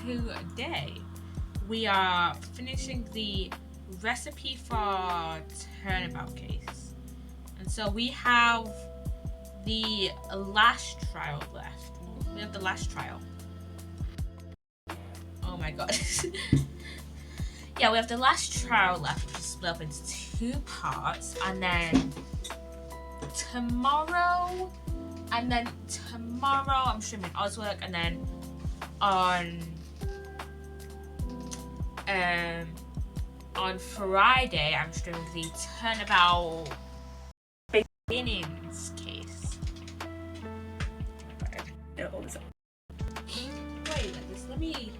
today we are finishing the recipe for Turnabout case. And so we have the last trial left. We have the last trial. Oh my god. Yeah, we have the last trial left, which is split up into 2 parts. And then tomorrow I'm streaming Oswork, and then on Friday I'm streaming the Turnabout beginnings case. Wait, let me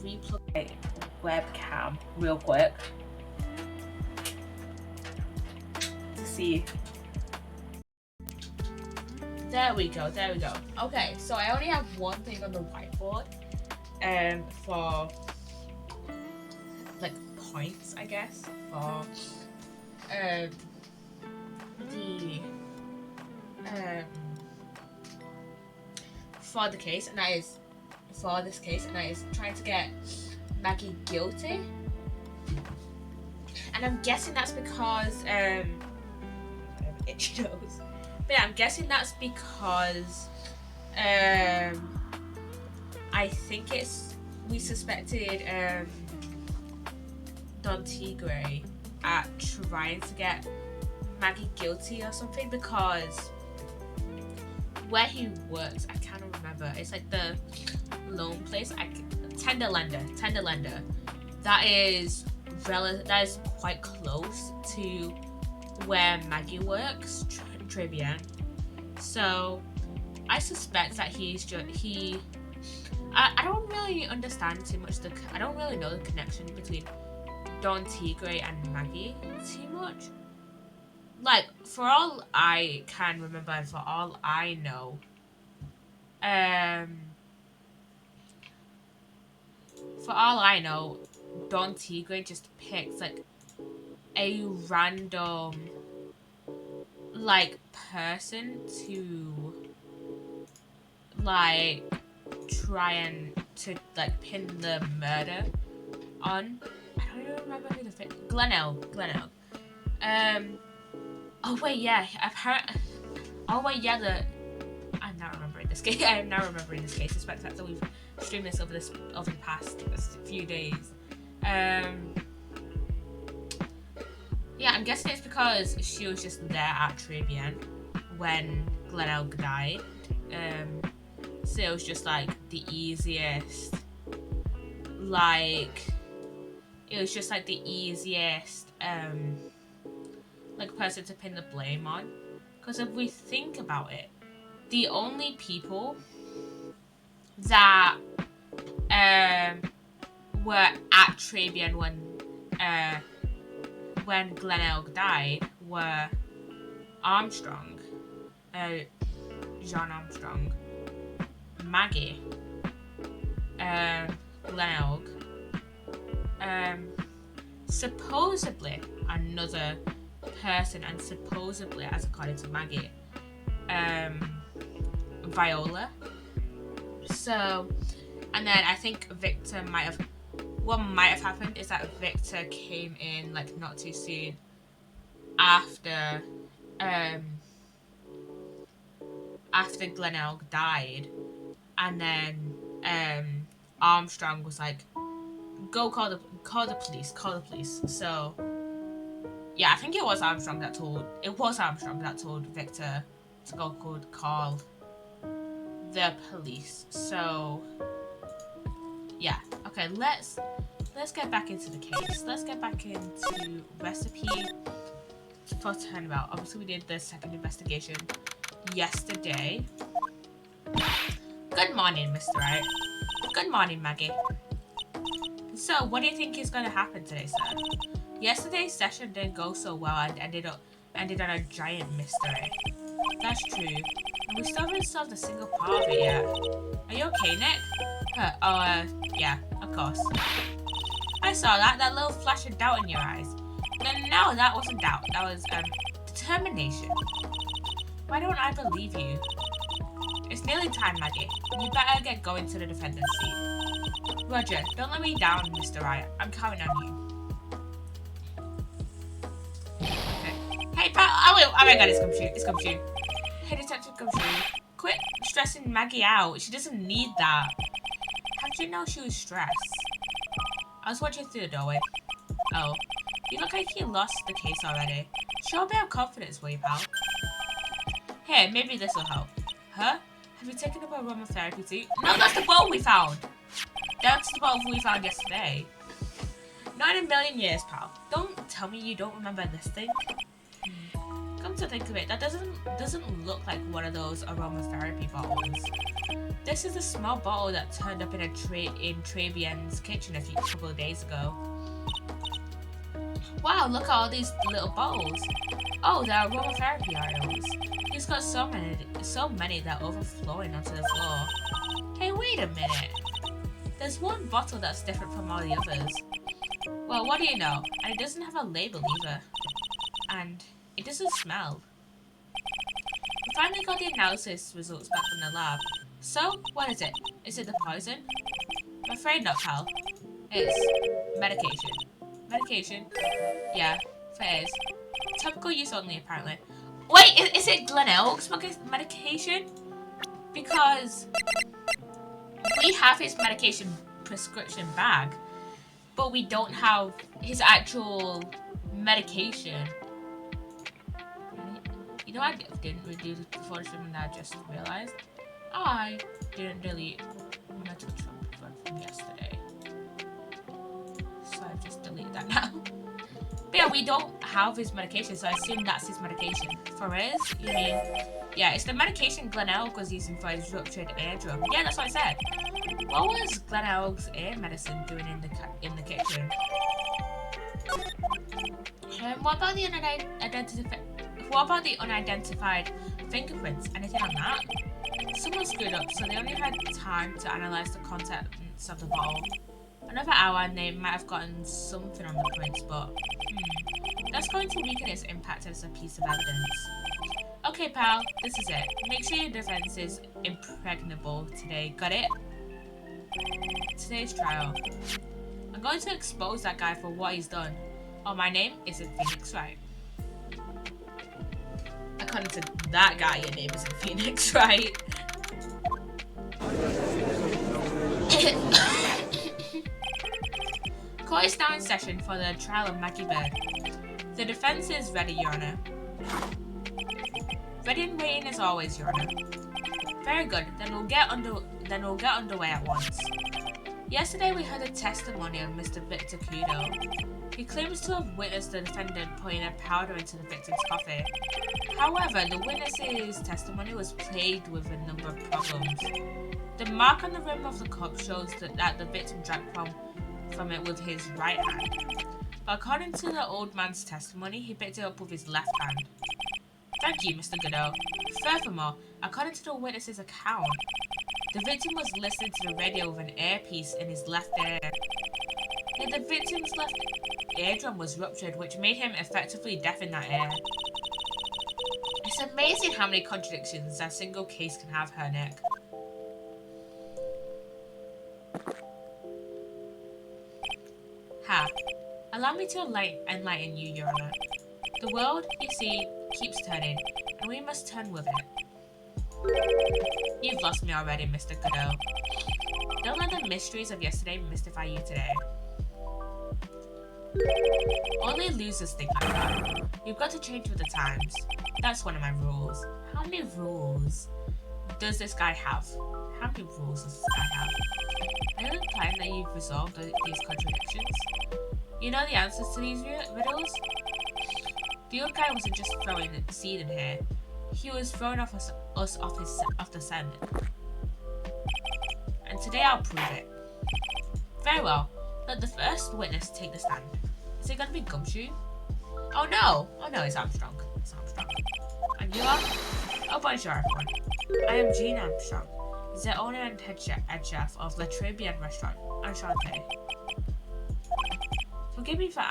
replug my webcam real quick to see. There we go. Okay, so I only have one thing on the whiteboard for like points, I guess, for the case, and that is for this case, and that is trying to get Maggie guilty. And I'm guessing that's because itchy nose. But yeah, I'm guessing that's because I think we suspected Don Tigre at trying to get Maggie guilty or something, because where he works, I can't remember. It's like the loan place, Tenderlender. That is quite close to where Maggie works, Trivian. So I suspect that I don't really understand too much. I don't really know the connection between Don Tigre and Maggie too much. Like, for all I can remember, and for all I know, Don Tigre just picks like a random like person to like try and to like pin the murder on. I don't even remember who the Glenelg. Oh wait, yeah. I'm not remembering this case. Despite the fact that we've streamed this over the past few days. Yeah, I'm guessing it's because she was just there at Trivian when Glenelg died. So it was just like the easiest, person to pin the blame on. Because if we think about it, the only people that were at Trivian when Glenelg died were Armstrong, John Armstrong, Maggie, Glenelg, supposedly another person, and supposedly, as according to Maggie, Viola. So, and then I think Victor what might have happened is that Victor came in like not too soon after Glenelg died, and then Armstrong was like, go call the police. So yeah, I think it was Armstrong that told Victor to go call the police. So yeah, okay, let's get back into the case. Let's get back into recipe for Turnabout. Obviously we did the second investigation yesterday. Good morning, Mr. Wright. Good morning, Maggie. So, what do you think is going to happen today, sir? Yesterday's session didn't go so well and ended on a giant mystery. That's true. And we still haven't solved a single part of it yet. Are you okay, Nick? Yeah, of course. I saw that little flash of doubt in your eyes. No, that wasn't doubt. That was, determination. Why don't I believe you? It's nearly time, Maggie. You better get going to the defendant's seat. Roger, don't let me down, Mr. Wright. I'm counting on you. Okay. Hey, pal. Oh my god, it's Gumshoe. It's Gumshoe. Hey, Detective Gumshoe. Quit stressing Maggie out. She doesn't need that. How did you know she was stressed? I was watching through the doorway. Oh. You look like you lost the case already. Show a bit of confidence, will you, pal? Here, maybe this will help. Huh? Have you taken up aromatherapy too? No, that's the bottle we found! That's the bottle we found yesterday. Not in a million years, pal. Don't tell me you don't remember this thing. Come to think of it, that doesn't look like one of those aromatherapy bottles. This is a small bottle that turned up in Trabian's kitchen a couple of days ago. Wow, look at all these little bottles. Oh, they're aromatherapy oils. He's got so many that are overflowing onto the floor. Hey, wait a minute. There's one bottle that's different from all the others. Well, what do you know? And it doesn't have a label either. And it doesn't smell. We finally got the analysis results back from the lab. So, what is it? Is it the poison? I'm afraid not, pal. It's medication. Medication? Yeah, it is. Topical use only, apparently. Wait, is it Glenelg's medication? Because we have his medication prescription bag, but we don't have his actual medication. You know, I didn't redo the photo stream and I just realized I didn't delete medical from yesterday. So I've just deleted that now. But yeah, we don't have his medication, so I assume that's his medication. For his, you mean? Yeah, it's the medication Glenelg was using for his ruptured eardrum. Yeah, that's what I said. What was Glenelg's ear medicine doing in the kitchen? What about the unidentified fingerprints? Anything on that? Someone screwed up, so they only had time to analyze the contents of the bottle. Another hour and they might have gotten something on the prints, but that's going to weaken its impact as a piece of evidence. Okay, pal, this is it. Make sure your defense is impregnable today. Got it? Today's trial. I'm going to expose that guy for what he's done. Oh, my name isn't Phoenix, right? According to that guy, your name isn't Phoenix, right? Court is now in session for the trial of Maggie Bird. The defense is ready, Your Honor. Ready and waiting as always, Your Honor. Very good. Then we'll get underway at once. Yesterday we heard a testimony of Mr. Victor Kudo. He claims to have witnessed the defendant putting a powder into the victim's coffee. However, the witness's testimony was plagued with a number of problems. The mark on the rim of the cup shows that the victim drank from it with his right hand. But according to the old man's testimony, he picked it up with his left hand. Thank you, Mr. Godot. Furthermore, according to the witness's account, the victim was listening to the radio with an earpiece in his left ear. Yet the victim's left eardrum was ruptured, which made him effectively deaf in that ear. It's amazing how many contradictions a single case can have, Hernick. Ha. Allow me to enlighten you, Your Honor. The world, you see, keeps turning, and we must turn with it. You've lost me already, Mr. Godot. Don't let the mysteries of yesterday mystify you today. Only losers think like that. You've got to change with the times. That's one of my rules. How many rules does this guy have? How many rules does this guy have? Are you implying that you've resolved these contradictions? You know the answers to these riddles? The old guy wasn't just throwing the seed in here. He was throwing us off the scent. And today I'll prove it. Very well. Let the first witness take the stand. Is it going to be Gumshoe? Oh no! Oh no, it's Armstrong. It's Armstrong. And you are? Oh, bonjour everyone. I am Jean Armstrong, the owner and head chef of La Tribune restaurant. Enchanté. Forgive me for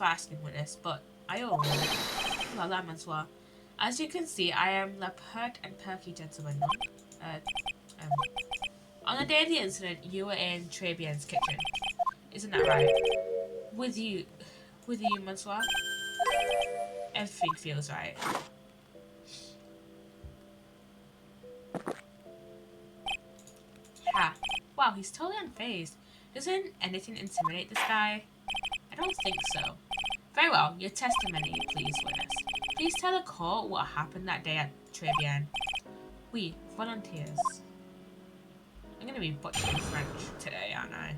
asking witness, but I owe well, that means well. As you can see, I am the pert and perky gentleman. Uh, um, on the day of the incident, you were in Trebian's kitchen. Isn't that right? With you, Monsieur? Everything feels right. Ha. Wow, he's totally unfazed. Doesn't anything intimidate this guy? I don't think so. Very well, your testimony, please, witness. Please tell the court what happened that day at Trebian. We, volunteers. I'm gonna be butchering French today, aren't I?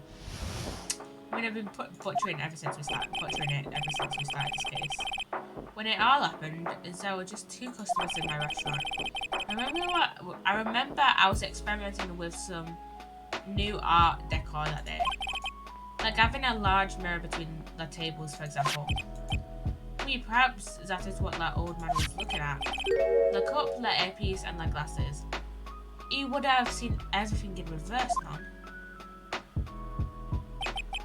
I mean, I've been butchering it ever since we started this case. When it all happened, there were just 2 customers in my restaurant. I remember I was experimenting with some new art decor that day. Like having a large mirror between the tables, for example. Perhaps that is what that old man was looking at. The cup, the earpiece, and the glasses. He would have seen everything in reverse, none.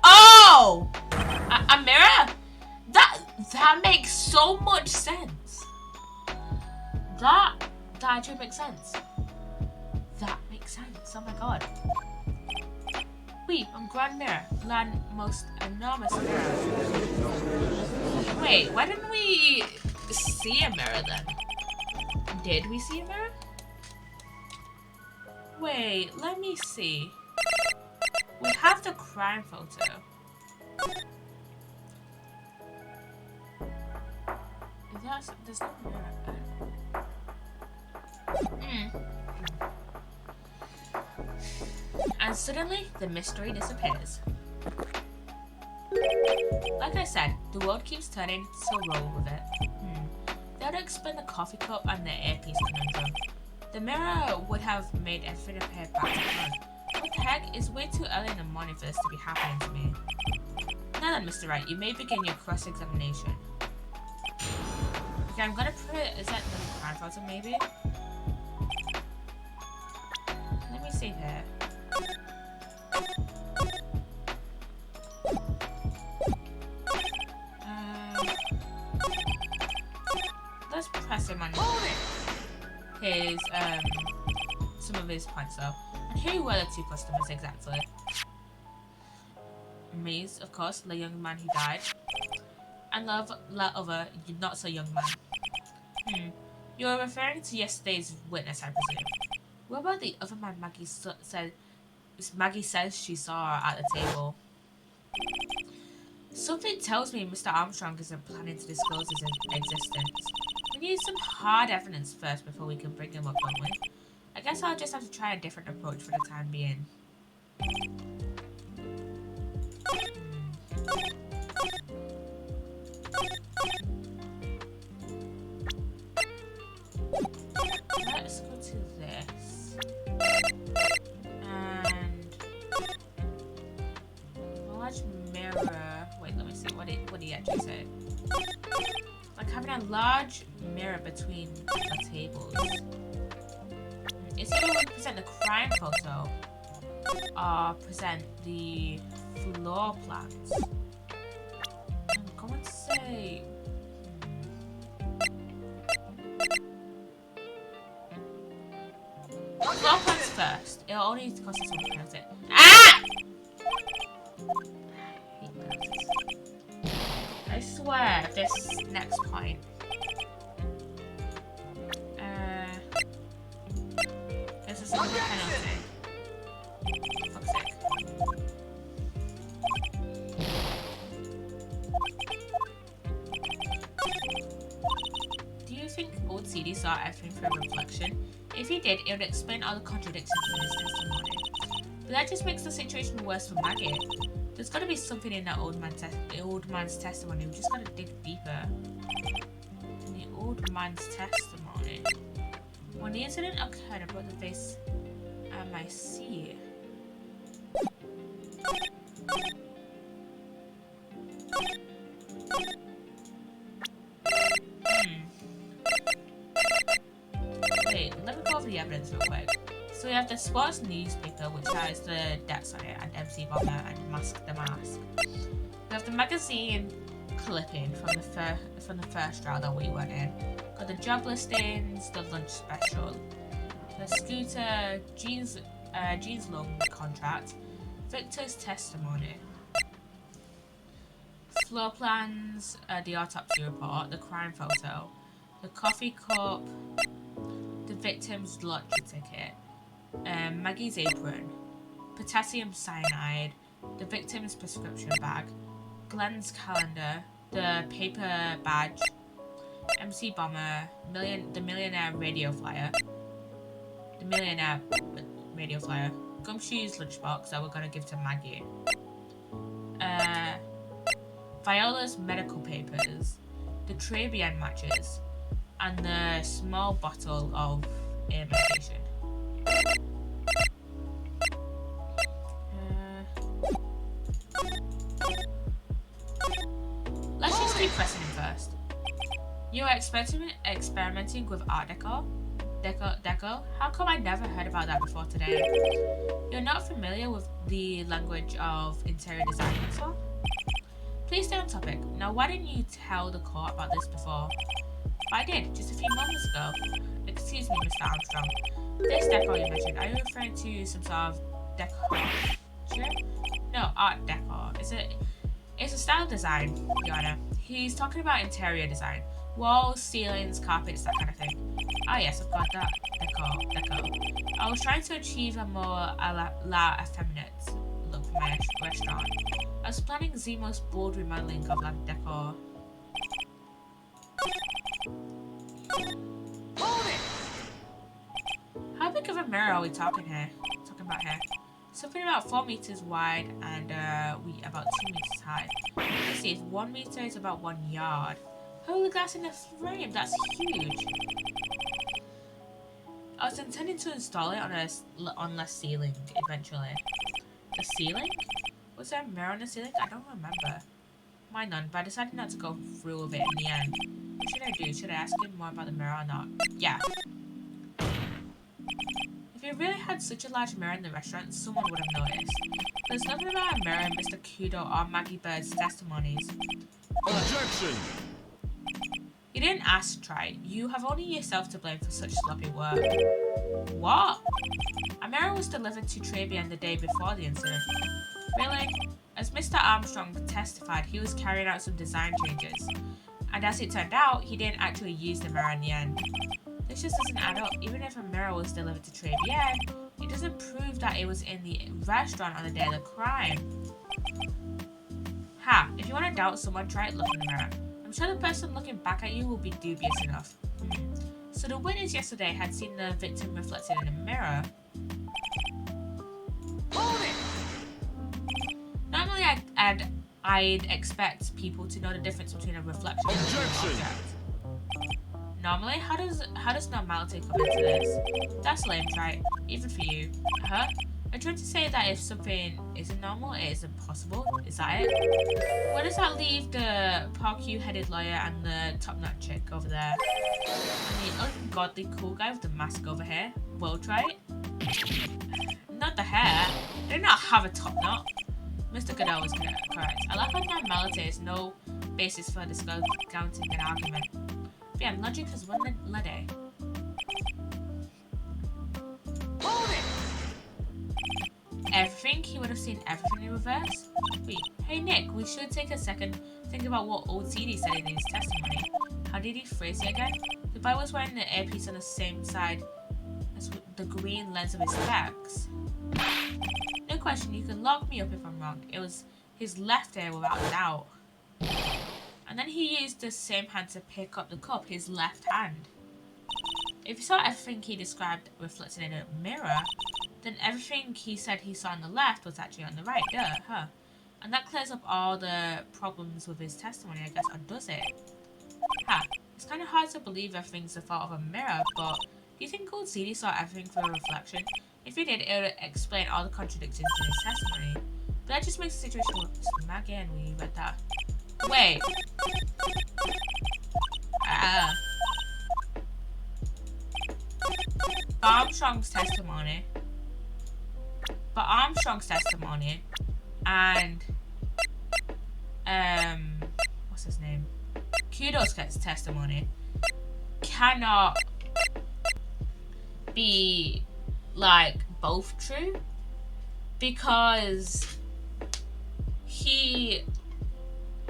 Oh! A mirror? That makes so much sense. That actually makes sense. That makes sense. Oh my god. On Grand Mirror, land most enormous mirror. Wait, why didn't we see a mirror then? Did we see a mirror? Wait, let me see. We have the crime photo. There's no mirror. And suddenly, the mystery disappears. Like I said, the world keeps turning, so roll with it. That would explain the coffee cup and the earpiece conundrum. The mirror would have made everything appear back to front. What the heck? It's way too early in the morning for this to be happening to me. Now then, Mr. Wright, you may begin your cross-examination. Okay, I'm gonna put it... Is that the crime photo, maybe? Let me see here. Let's press him on his, some of his points though. And who were the 2 customers exactly? Maze, of course, the young man who died. And the other, not so young man. You're referring to yesterday's witness, I presume. What about the other man Maggie says she saw at the table? Something tells me Mr. Armstrong isn't planning to disclose his existence. We need some hard evidence first before we can bring him up, don't we? I guess I'll just have to try a different approach for the time being. Let's go to this. And large mirror. Wait, let me see. What did he actually say? Like having a large mirror between the tables. It's either going to present the crime photo or present the floor plans. I'm going to say... Floor plans first. It'll only cost us 1 penalty. Ah! I swear, this next point. This is another penalty. For fuck's sake. Do you think old CD saw everything through a reflection? If he did, it would explain all the contradictions in his testimony. But that just makes the situation worse for Maggie. There's got to be something in that old man's testimony. We just got to dig deeper. In the old man's testimony. When the incident occurred, I brought the face at my seat. Wait, let me go over the evidence real quick. So we have the sports newspaper, which has the decks on it, and MC Bomber and Mask the Mask. We have the magazine clipping from the first trial that we went in. Got the job listings, the lunch special, The Scooter jeans lung contract. Victor's testimony. Floor plans, the autopsy report, the crime photo, the coffee cup, the victim's lottery ticket, Maggie's apron, potassium cyanide, the victim's prescription bag, Glenn's calendar, the paper badge, MC Bomber, the millionaire radio flyer, Gumshoe's lunchbox that we're gonna give to Maggie, Viola's medical papers, the Trebian matches, and the small bottle of air medication. Let's just keep pressing him first. You are experimenting with Art Deco? Deco? How come I never heard about that before today? You're not familiar with the language of interior design, so? Please stay on topic. Now, why didn't you tell the court about this before? But I did, just a few moments ago. Excuse me, Mr. Armstrong. This deco you mentioned, are you referring to some sort of decoration? No, Art Deco. It's a style design, Your Honor. He's talking about interior design. Walls, ceilings, carpets, that kind of thing. Ah yes, I've got that. Deco. I was trying to achieve a more la effeminate look for my restaurant. I was planning the most bold remodeling of that decor. Hold it! How big of a mirror are we talking about here? Something about 4 meters wide and about 2 meters high. Let's see, if 1 meter is about 1 yard. Holy glass in the frame, that's huge. I was intending to install it on the ceiling eventually. The ceiling? Was there a mirror on the ceiling? I don't remember. Why none, but I decided not to go through with it in the end. What should I do? Should I ask him more about the mirror or not? Yeah. If you really had such a large mirror in the restaurant, someone would have noticed. There's nothing about a mirror in Mr. Kudo or Maggie Bird's testimonies. Objection! You didn't ask to try it. You have only yourself to blame for such sloppy work. What? A mirror was delivered to Trebian the day before the incident. Really? As Mr. Armstrong testified, he was carrying out some design changes. And as it turned out, he didn't actually use the mirror in the end. This just doesn't add up. Even if a mirror was delivered to Trebian, it doesn't prove that it was in the restaurant on the day of the crime. Ha! If you want to doubt someone, try it look in the mirror. I'm sure the person looking back at you will be dubious enough. So the witness yesterday had seen the victim reflected in a mirror. Hold it! Normally I'd expect people to know the difference between a reflection and an object. Normally, how does normality come into this? That's lame, right? Even for you. Huh? I'm trying to say that if something isn't normal, it is impossible. Is that it? Where does that leave the park-headed lawyer and the top-notch chick over there? And the ungodly cool guy with the mask over here? Will try it? Not the hair. They do not have a top knot. Mr. Goodell was correct. I like how normality is no basis for discounting an argument. But yeah, logic has won the day. Hold it! Everything? He would have seen everything in reverse? Wait, hey Nick, we should take a second think about what old CD said in his testimony. How did he phrase it again? The guy was wearing the earpiece on the same side as the green lens of his specs. No question, you can lock me up if I'm wrong. It was his left ear without a doubt. And then he used the same hand to pick up the cup, his left hand. If you saw everything he described reflected in a mirror, then everything he said he saw on the left was actually on the right, huh? And that clears up all the problems with his testimony, I guess, or does it? Ha, it's kind of hard to believe everything's the fault of a mirror, but do you think Gold CD saw everything through a reflection? If he did, it would explain all the contradictions in his testimony. But that just makes the situation worse. Maggie, and we read that. Wait. Armstrong's testimony. But Armstrong's testimony and what's his name? Kudo's testimony cannot be like both true, because he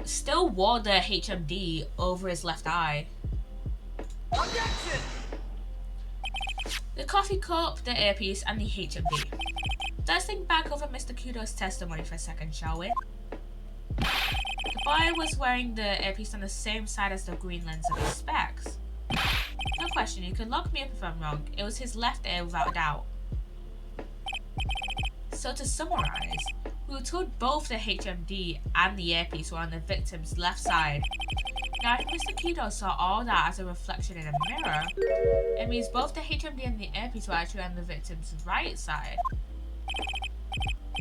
still wore the HMD over his left eye. Objection! The coffee cup, the earpiece, and the HMD. Let's think back over Mr. Kudo's testimony for a second, shall we? The boy was wearing the earpiece on the same side as the green lens of his specs. No question, you can lock me up if I'm wrong. It was his left ear without a doubt. So to summarize, we were told both the HMD and the earpiece were on the victim's left side. Now, if Mr. Kudo saw all that as a reflection in a mirror, it means both the HMD and the earpiece were actually on the victim's right side.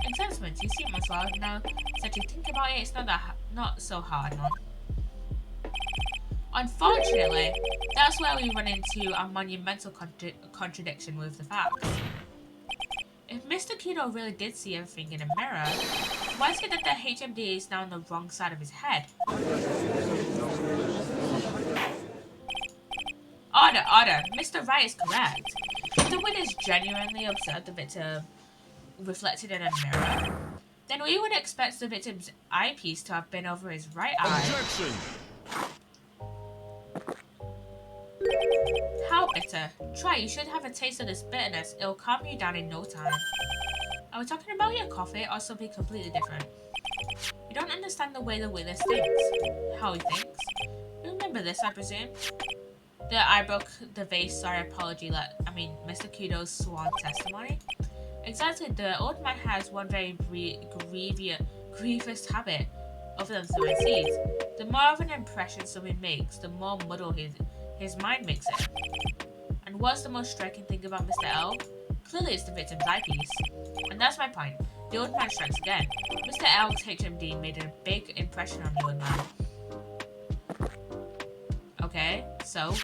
Excitement, you see, Maswell. Now that you think about it, it's not so hard, man. Unfortunately, that's where we run into a monumental contradiction with the facts. If Mr. Kudo really did see everything in a mirror, why is it that the HMD is now on the wrong side of his head? Order. Mr. Wright is correct. If the witness genuinely observed the victim reflected in a mirror, then we would expect the victim's eyepiece to have been over his right eye. Objection! How bitter. Try, you should have a taste of this bitterness. It'll calm you down in no time. Are we talking about your coffee or something completely different? You don't understand the way the witness thinks. How he thinks. You remember this, I presume? I broke the vase, sorry, apology, Mr. Kudo's sworn testimony. Exactly, the old man has one very grievous habit, other than throwing seeds. The more of an impression someone makes, the more muddled his mind makes it. And what's the most striking thing about Mr. L? Clearly it's the victim's eyepiece. And that's my point. The old man strikes again. Mr. L's HMD made a big impression on the old man. Okay, so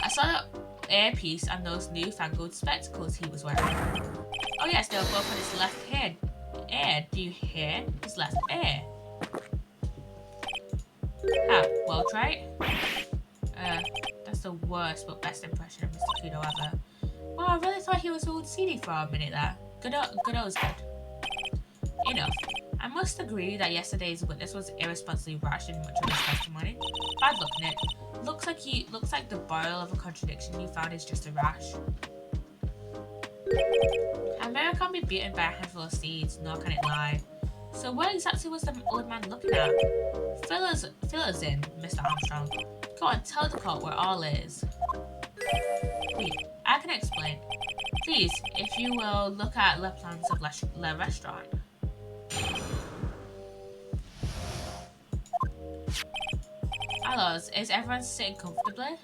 I saw the earpiece and those newfangled spectacles he was wearing. Oh yes, they were both on his left ear. Do you hear? His left ear. Well tried. That's the worst but best impression of Mr. Kudo ever. Well, I really thought he was all seedy for a minute there. Goodall's good. Enough. I must agree that yesterday's witness was irresponsibly rash in much of his testimony. Bad luck, Nick. Looks like the boil of a contradiction you found is just a rash. A mirror can't be beaten by a handful of seeds, nor can it lie. So what exactly was the old man looking at? Fill us in, Mr. Armstrong. Go on, tell the court where all is. Wait, I can explain. Please, if you will, look at Le Plans of Le Restaurant. Hellos, is everyone sitting comfortably?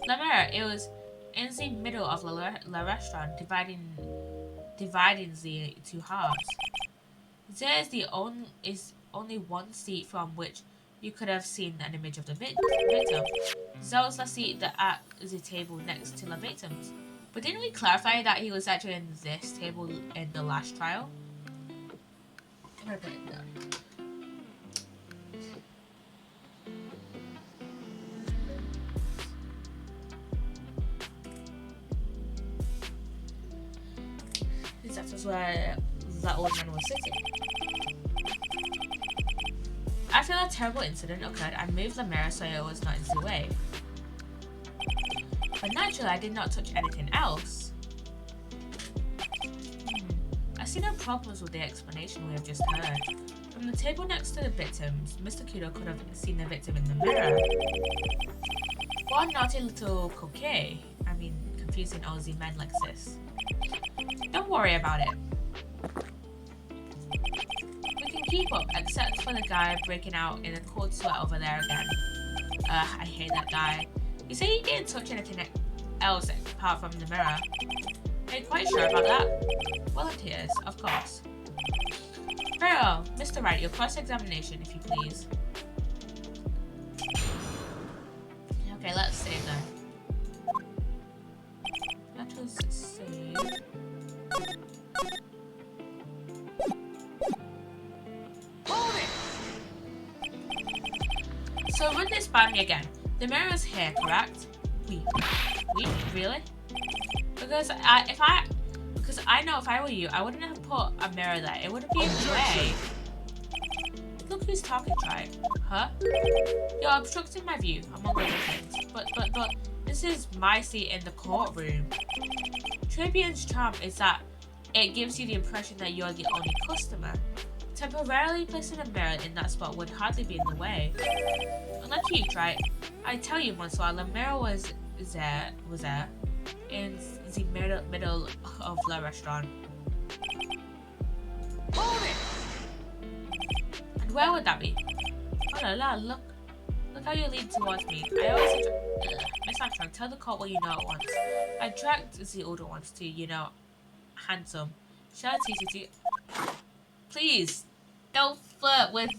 La mirror, it was in the middle of Le Restaurant, dividing the two halves. There is only one seat from which you could have seen an image of the victim. There was the seat at the table next to the victims. But didn't we clarify that he was actually in this table in the last trial? I'm gonna put it down. That was where that old man was sitting. After that terrible incident occurred, I moved the mirror so it was not in the way. But naturally, I did not touch anything else. I see no problems with the explanation we have just heard. From the table next to the victims, Mr. Kudo could have seen the victim in the mirror. What a naughty little coquet. Confusing Aussie men like this. Don't worry about it. We can keep up, except for the guy breaking out in a cold sweat over there again. I hate that guy. You say he didn't touch anything else apart from the mirror. Are you quite sure about that? Volunteers, of course. Very well. Mr. Wright, your cross-examination, if you please. Okay, let's save then. That was saved. Hold it! So run this by me again. The mirror is here, correct? Really? Because because I know if I were you, I wouldn't have put a mirror there. It wouldn't be in the way. Look who's talking, right? Huh? You're obstructing my view, among other things. But, this is my seat in the courtroom. Trabian's charm is that it gives you the impression that you're the only customer. Temporarily placing a mirror in that spot would hardly be in the way. Unlike you, right? I tell you, Monsieur, the mirror was there in the middle of the restaurant. Hold it! And where would that be? Oh la la, look how you lead towards me. I always Miss Armstrong, tell the court what you know at once. I dragged the older ones to, you know, handsome. Shall I teach you to... Please, don't flirt with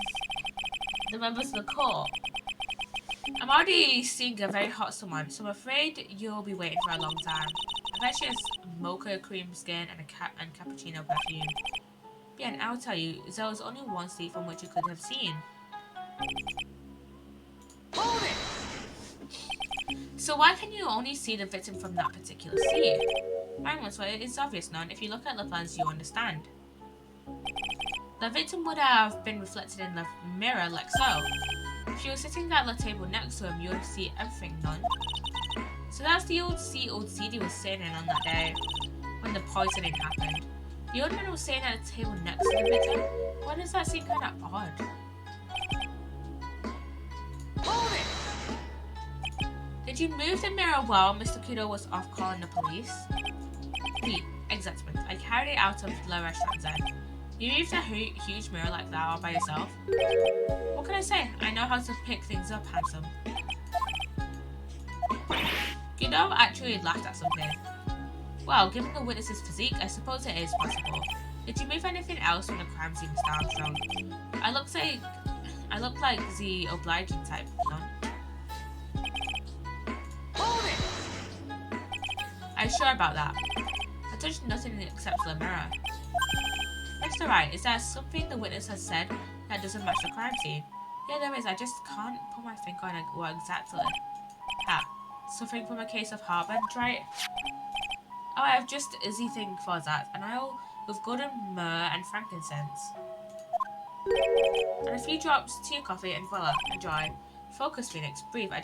the members of the court. I'm already seeing a very hot someone, so I'm afraid you'll be waiting for a long time. I bet she has mocha cream skin and cappuccino perfume. Yeah, and I'll tell you, there was only one seat from which you could have seen. Hold it! So why can you only see the victim from that particular seat? Fine, well, it's obvious, none. If you look at the plans, you understand. The victim would have been reflected in the mirror like so. If you were sitting at the table next to him, you would see everything, none. So that's the old CD was sitting in on that day, when the poisoning happened. The old man was sitting at a table next to the victim. Why does that seem kind of odd? Hold it! Did you move the mirror while Mr. Kudo was off calling the police? Oui, exactly. I carried it out of the restaurant then. You moved a huge mirror like that all by yourself? What can I say? I know how to pick things up, handsome. Kudo actually laughed at something. Well, given the witness's physique, I suppose it is possible. Did you move anything else from the crime scene, Mr. Armstrong? I look like the obliging type, no? Hold it! Are you sure about that? I touched nothing except for the mirror. Mr. Wright, is there something the witness has said that doesn't match the crime scene? Yeah, there is. I just can't put my finger on it what exactly. Ha. Suffering from a case of heartburn, right? Oh, I have just easy thing for that, and I'll with golden myrrh and frankincense. And a few drops to your coffee and voila, enjoy. Focus, Phoenix, breathe. I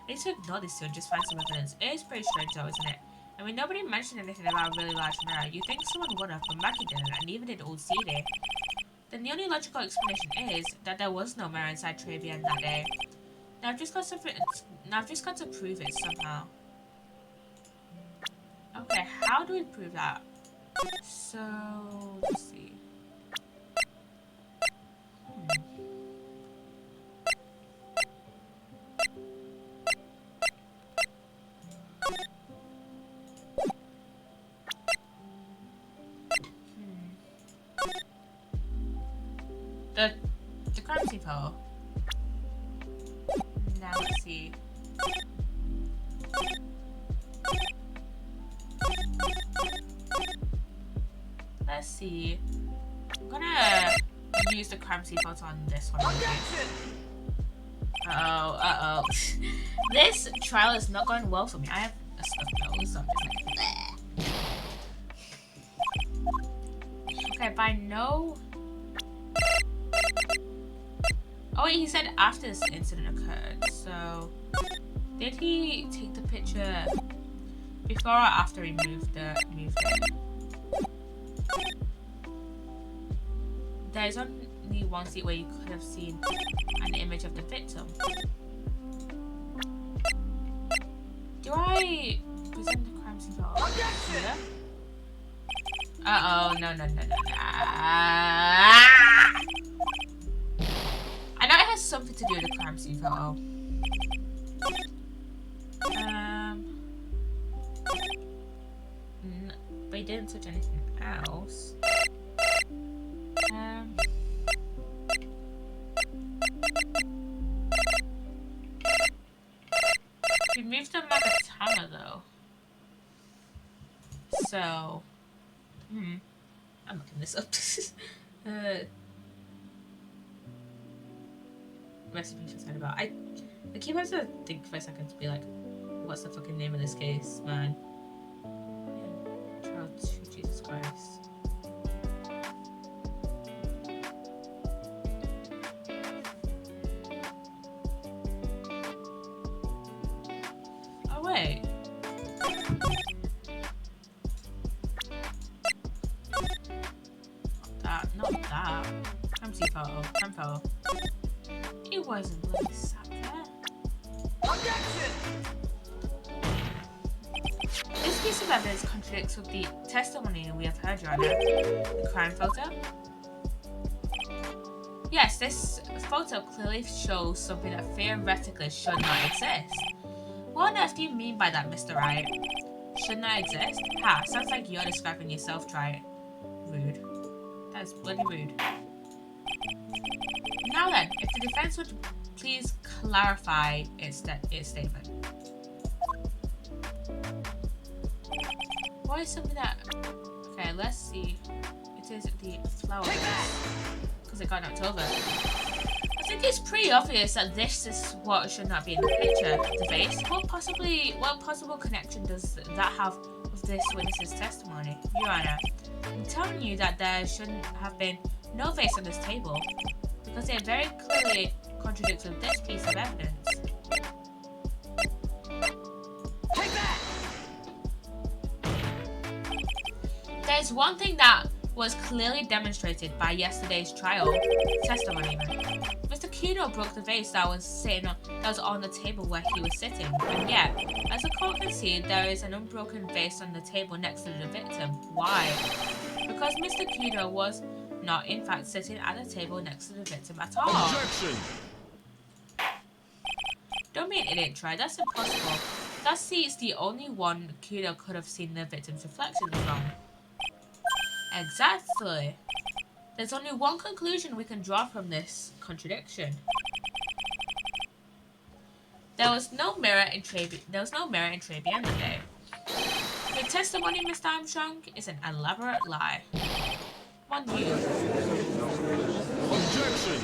need to ignore this soon, just find some evidence. It is pretty strange though, isn't it? I mean, nobody mentioned anything about a really large mirror. You'd think someone would have, but Mackie didn't, and neither did old CD. Then the only logical explanation is that there was no mirror inside Travian that day. Now I've just got to prove it somehow. Okay, how do we prove that? So let's see. The crime scene photo. Now let's see. Let's see. I'm gonna use the crime scene photo on this one. Uh oh. This trial is not going well for me. I have a stuffed nose, so I'm just like, okay, by no. Oh wait, he said after this incident occurred. So, did he take the picture before or after he moved it? There's only one seat where you could have seen an image of the victim. Do I present the crime scene photo here? Uh oh, no. I know it has something to do with the crime scene photo. But he didn't touch anything else. We moved to Magatama though. So, I'm looking this up. Recipe for Turnabout. I keep having to think for a second to be like, what's the fucking name of this case, man? Trial 2, Jesus Christ. Oh wait. Not that. Empty photo. Photo. It wasn't bloody sat there. Objection! This piece of evidence contradicts with the testimony we have heard, Your Honor. The crime photo? Yes, this photo clearly shows something that theoretically should not exist. What on earth do you mean by that, Mr. Wright? Should not exist? Ha, sounds like you're describing yourself, Wright. Rude. That is bloody rude. Now then, if the defense would please clarify its statement. What is something that... Okay, let's see. It is the flower because it got knocked over. I think it's pretty obvious that this is what should not be in the picture. The vase. What possible connection does that have with this witness's testimony? Your Honor, I'm telling you that there shouldn't have been no vase on this table because it very clearly contradicts with this piece of evidence. Take that! There's one thing that was clearly demonstrated by yesterday's trial testimony. Mr. Kino broke the vase that was on the table where he was sitting, and yet, as the court can see, there is an unbroken vase on the table next to the victim. Why? Because Mr. Kino was not, in fact, sitting at the table next to the victim at all. Objection! Don't be an idiot, try. That's impossible. That seat's the only one Kino could have seen the victim's reflection from. Exactly. There's only one conclusion we can draw from this contradiction. There was no mirror in Trebian that day. Your testimony, Mr. Armstrong, is an elaborate lie. Mon Dieu. Objection!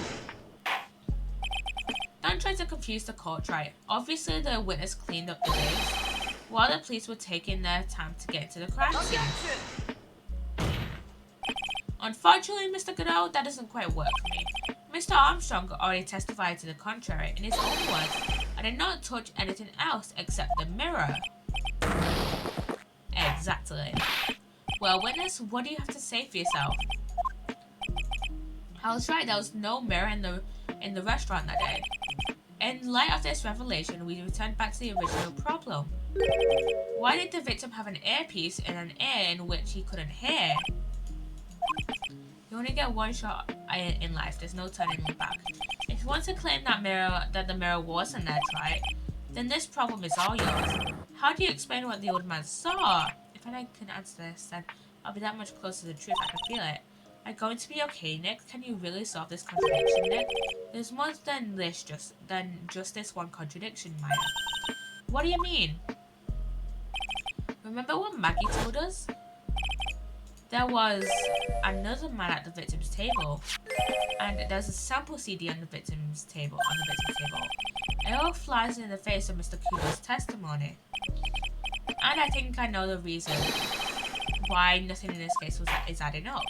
Don't try to confuse the court, right? Obviously, the witness cleaned up the vase while the police were taking their time to get to the crime scene. Objection! Unfortunately, Mr. Godot, that doesn't quite work for me. Mr. Armstrong already testified to the contrary in his own words. I did not touch anything else except the mirror. Exactly. Well, witness, what do you have to say for yourself? I was right, there was no mirror in the restaurant that day. In light of this revelation, we returned back to the original problem. Why did the victim have an earpiece in an ear in which he couldn't hear? You only get one shot in life, there's no turning back. If you want to claim that the mirror wasn't there, right, then this problem is all yours. How do you explain what the old man saw? If I can answer this, then I'll be that much closer to the truth, I can feel it. Am I going to be okay, Nick? Can you really solve this contradiction, Nick? There's more than just this one contradiction, Maya. What do you mean? Remember what Maggie told us? There was another man at the victim's table, and there's a sample CD on the victim's table. It all flies in the face of Mr. Kudo's testimony, and I think I know the reason why nothing in this case is adding up.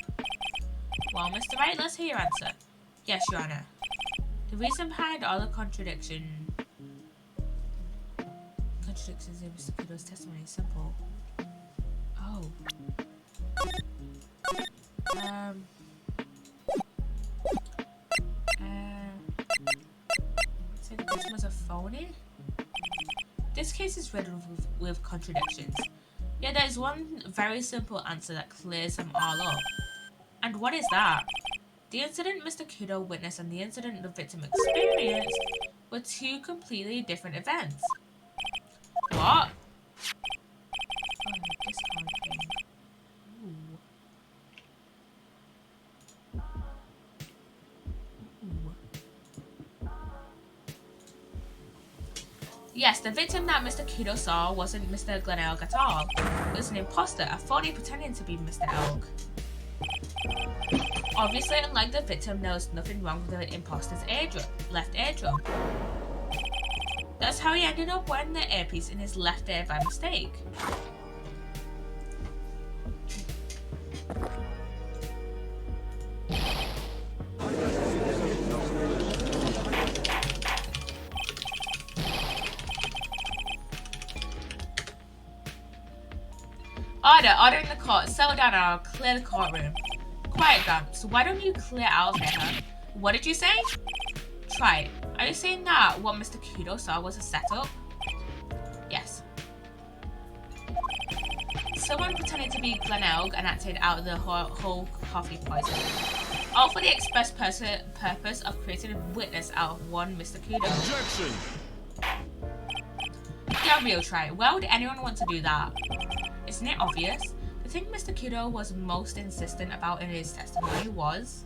Well, Mr. Wright, let's hear your answer. Yes, Your Honor. The reason behind all the contradictions in Mr. Kudo's testimony is simple. Oh. Say the victim was a phony? This case is riddled with contradictions. Yet there is one very simple answer that clears them all up. And what is that? The incident Mr. Kudo witnessed and the incident the victim experienced were two completely different events. What? Oh, this card thing. Ooh. Yes, the victim that Mr. Kudo saw wasn't Mr. Glen Elg at all. It was an imposter, a phony pretending to be Mr. Elg. Obviously, unlike the victim, there was nothing wrong with the imposter's left eardrum. That's how he ended up wearing the earpiece in his left ear by mistake. Order in the court. Settle down and I'll clear the courtroom. Quiet, Gramps. Why don't you clear out of here, huh? What did you say? Try it. Are you saying that what Mr. Kudo saw was a setup? Yes. Someone pretended to be Glenelg and acted out the whole coffee poison. All for the express purpose of creating a witness out of one Mr. Kudo. Objection! Yeah, real try. Why would anyone want to do that? Isn't it obvious? The thing Mr. Kudo was most insistent about in his testimony was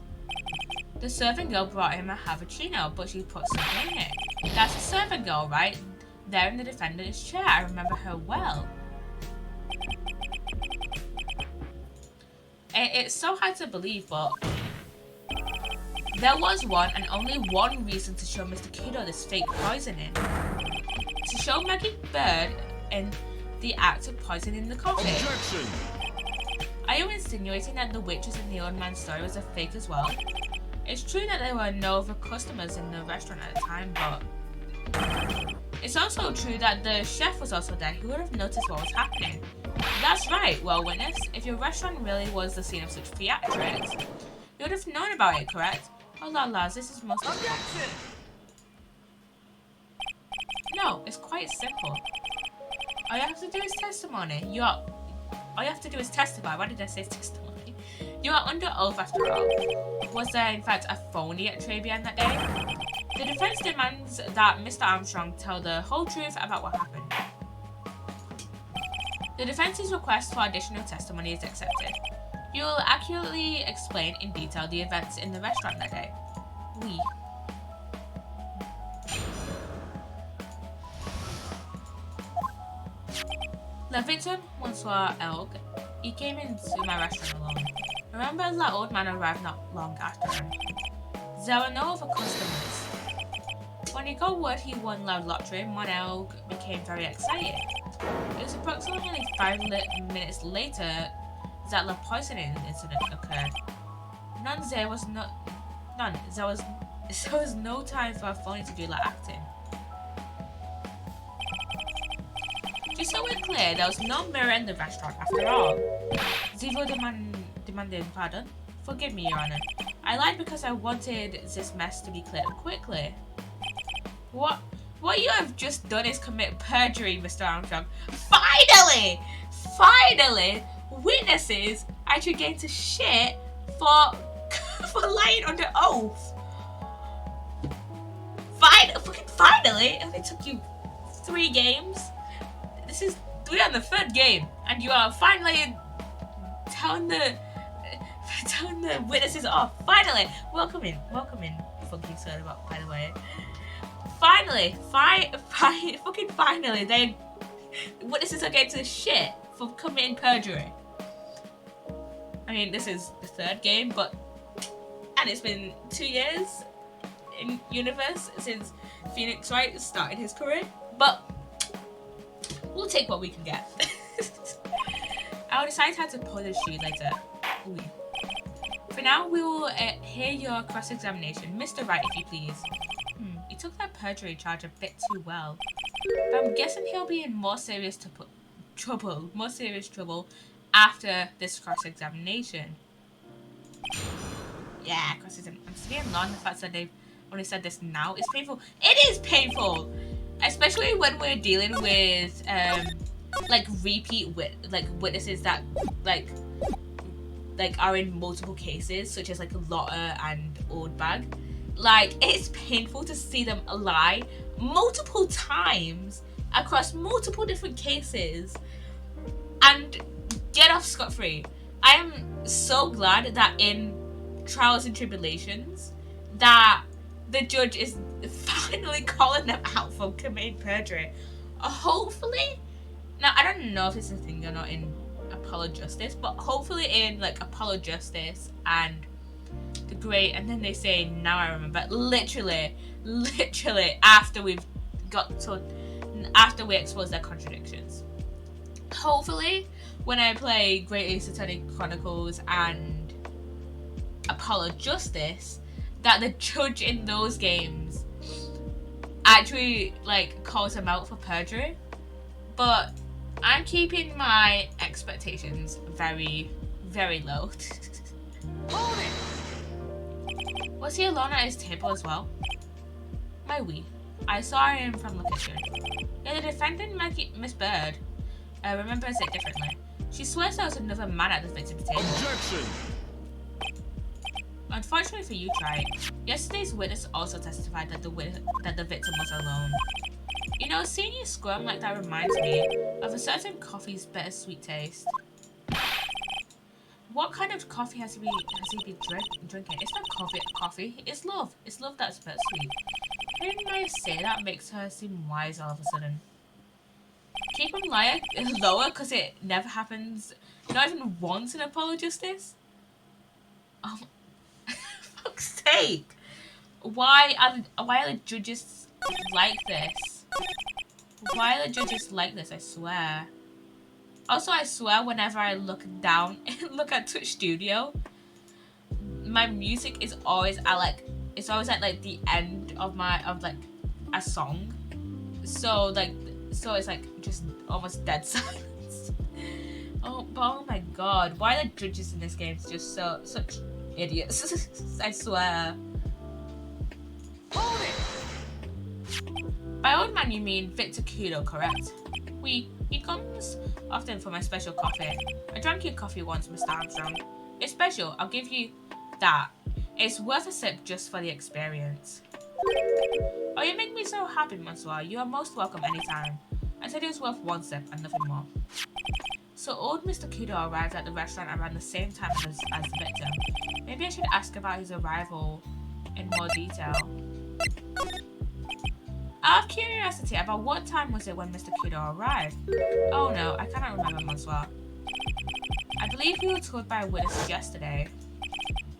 the servant girl brought him a cappuccino, but she put something in it. That's the servant girl, right? There in the defendant's chair. I remember her well. It's so hard to believe, but there was one and only one reason to show Mr. Kudo this fake poisoning. To show Maggie Bird in the act of poisoning the coffee. Objection! Are you insinuating that the waitress in the old man's story was a fake as well? It's true that there were no other customers in the restaurant at the time, but it's also true that the chef was also there. He would have noticed what was happening. That's right, well witness. If your restaurant really was the scene of such theatrics, you would have known about it, correct? Oh la la, this is most Objection! No, it's quite simple. All you have to do is testimony. All you have to do is testify. Why did I say testimony? You are under oath after all. Was there in fact a phony at Trabian that day? The defense demands that Mr. Armstrong tell the whole truth about what happened. The defense's request for additional testimony is accepted. You will accurately explain in detail the events in the restaurant that day. Oui. The victim once saw Elg. He came into my restaurant alone. Remember that old man arrived not long after him. There were no other customers. When he got word he won the lottery, Mon Elg became very excited. It was approximately 5 minutes later that the poisoning incident occurred. There was no time for a phony to do that acting. Just so we're clear, there was no mirror in the restaurant after all. Zivo demanded pardon. Forgive me, Your Honor. I lied because I wanted this mess to be cleared quickly. What you have just done is commit perjury, Mr. Armstrong. Finally! Finally! Witnesses actually getting to shit for lying under oath. Finally! It only took you 3 games. This is 3 on the 3rd game, and you are finally telling the witnesses off. Finally, welcome in, funky Turnabout, by the way. Finally, fucking finally, witnesses are getting to shit for committing perjury. I mean, this is the 3rd game, and it's been 2 years in universe since Phoenix Wright started his career, but we'll take what we can get. I'll decide how to pull this sheet later. Ooh. For now, we will hear your cross-examination. Mr. Wright, if you please. He took that perjury charge a bit too well. But I'm guessing he'll be in more serious trouble after this cross-examination. Yeah, cross-examination. I'm still annoyed the fact that they've only said this now. It's painful. It is painful! Especially when we're dealing with repeat witnesses that are in multiple cases, such as like Lotta and Oldbag. Like, it's painful to see them lie multiple times across multiple different cases and get off scot-free. I am so glad that in Trials and Tribulations that the judge is finally calling them out for committing perjury. Hopefully, now I don't know if it's a thing or not in Apollo Justice, but hopefully in like Apollo Justice and The Great, and then they say, now I remember, literally after we've got told after we exposed their contradictions. Hopefully, when I play Great Satanic Chronicles and Apollo Justice, that the judge in those games actually like calls him out for perjury. But I'm keeping my expectations very, very low. Hold it! Was he alone at his table as well? My wee. I saw him from the kitchen. Yeah, the defendant, Miss Bird, remembers it differently. She swears there was another man at the victim's table. Objection! Unfortunately for you, Try, yesterday's witness also testified that the victim was alone. You know, seeing you squirm like that reminds me of a certain coffee's bittersweet taste. What kind of coffee has he been drinking? It's not coffee. It's love. It's love that's bittersweet. Hearing Maya say that makes her seem wise all of a sudden. Keep him lower because it never happens, not even once in Apollo Justice. Oh, fuck's sake! Why are the judges like this? Why are the judges like this? I swear. Also, I swear, whenever I look down and look at Twitch Studio, my music is always at it's always at like the end of like a song. So it's like just almost dead silence. Oh my god, why are the judges in this game just such idiots? I swear. Hold it! By old man you mean Victor Kudo, correct? He comes often for my special coffee. I drank your coffee once, Mr. Armstrong. It's special, I'll give you that. It's worth a sip just for the experience. Oh, you make me so happy, Monsieur. You are most welcome anytime. I said it was worth one sip and nothing more. So old Mr. Kudo arrived at the restaurant around the same time as the victim. Maybe I should ask about his arrival in more detail. Out of curiosity, about what time was it when Mr. Kudo arrived? Oh no, I cannot remember, Monsieur. I believe we were told by a witness yesterday.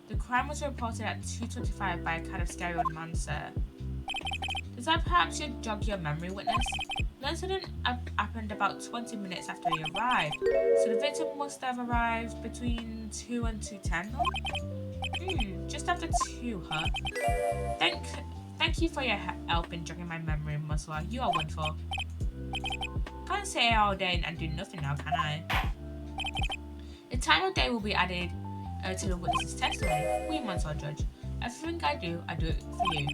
The crime was reported at 2:25 by a kind of scary old man, sir. Does that perhaps jog your memory, witness? The incident happened about 20 minutes after he arrived, so the victim must have arrived between 2 and 2:10? Just after 2, huh? Thank you for your help in jogging my memory, Monsieur. You are wonderful. Can't stay all day and do nothing now, can I? The time of day will be added to the witness's testimony. Oui, Monsieur Judge. Everything I do it for you.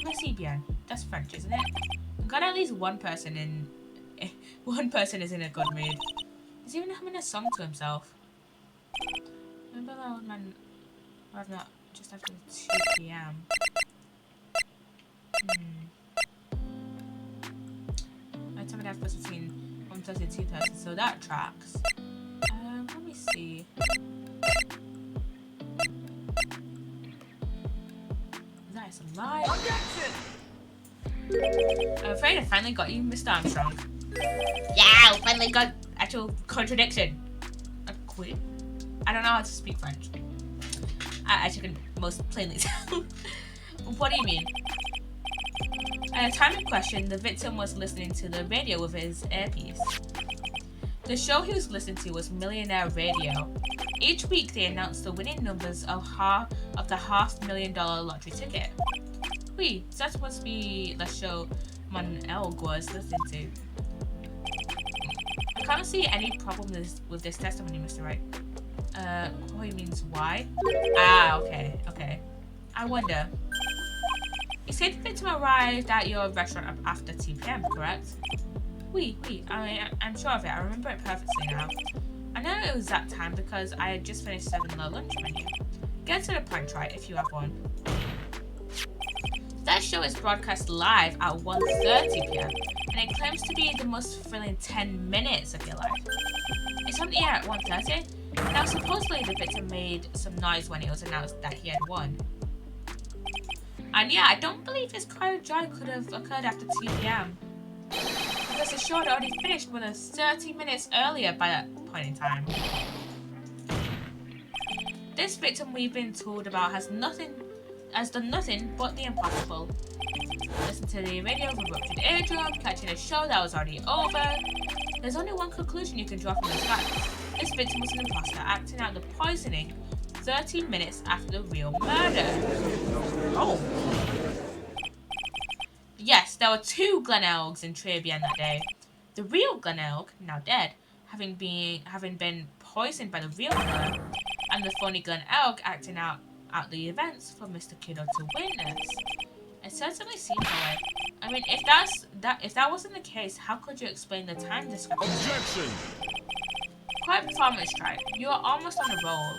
Merci bien. That's French, isn't it? I'm glad at least one person is in a good mood. He's even humming a song to himself. Remember that old man arrived not just after 2 p.m. My time of death was between 1:30 and 2:30, so that tracks. Let me see. That is a lie. Objection! I'm afraid I finally got you, Mr. Armstrong. Yeah, I finally got actual contradiction. A quit? I don't know how to speak French. I actually can most plainly tell. What do you mean? At the time in question, the victim was listening to the radio with his earpiece. The show he was listening to was Millionaire Radio. Each week they announced the winning numbers of the $500,000 lottery ticket. Oui, that must be the show Mon Elg was listening to. I can't see any problem with this testimony, Mr. Wright. What means why? Ah, okay. I wonder. You said the victim arrived at your restaurant after 2 p.m., correct? Oui, I'm sure of it. I remember it perfectly now. I know it was that time because I had just finished serving the lunch menu. Get to the point, right, if you have one. That show is broadcast live at 1:30 p.m. and it claims to be the most thrilling 10 minutes of your life. It's on the air at 1:30. Now, supposedly the victim made some noise when it was announced that he had won. And yeah, I don't believe his cry of joy could have occurred after 2 p.m. because the show had already finished more than 30 minutes earlier by that point in time. This victim we've been told about has done nothing but the impossible. Listen to the radio of a ruptured eardrum, catching a show that was already over. There's only one conclusion you can draw from this fact. This victim was an imposter acting out the poisoning 30 minutes after the real murder. Oh. Yes, there were 2 Glenelgs in Trebian that day. The real Glenelg, now dead, having been poisoned by the real killer, and the phony Glenelg acting out the events for Mr. Kiddo to witness. It certainly seems that way. I mean, if that wasn't the case, how could you explain the time discrepancy? Objection! Quiet performance track. You are almost on a roll.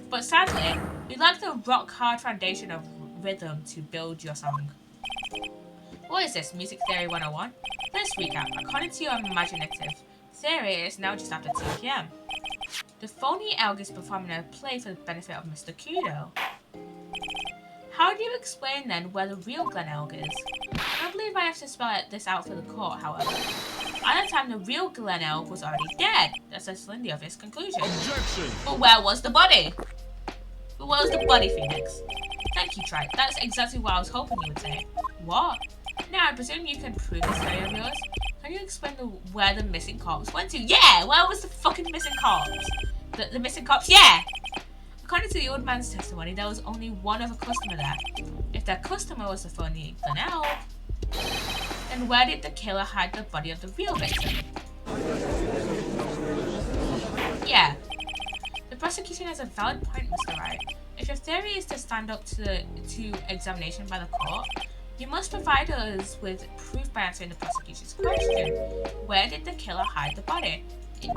But sadly, you lack the rock-hard foundation of rhythm to build your song. What is this, Music Theory 101? Let's recap. According to your imaginative theory, it is now just after 2 PM. The phony Elg is performing a play for the benefit of Mr. Kudo. How do you explain then where the real Glen Elg is? I don't believe I have to spell this out for the court, however. At the time, the real Glen Elg was already dead. That's actually the obvious conclusion. Objection! But where was the body? But where was the body, Phoenix? Thank you, Trike. That's exactly what I was hoping you would say. What? Now, I presume you can prove this theory of yours. Can you explain where the missing corpse went to? Yeah! Where was the fucking missing corpse? The missing corpse? Yeah! According to the old man's testimony, there was only one other customer there. If that customer was the phony Glenelg, then where did the killer hide the body of the real victim? Yeah. The prosecution has a valid point, Mr. Wright. If your theory is to stand up to examination by the court, you must provide us with proof by answering the prosecution's question. Where did the killer hide the body?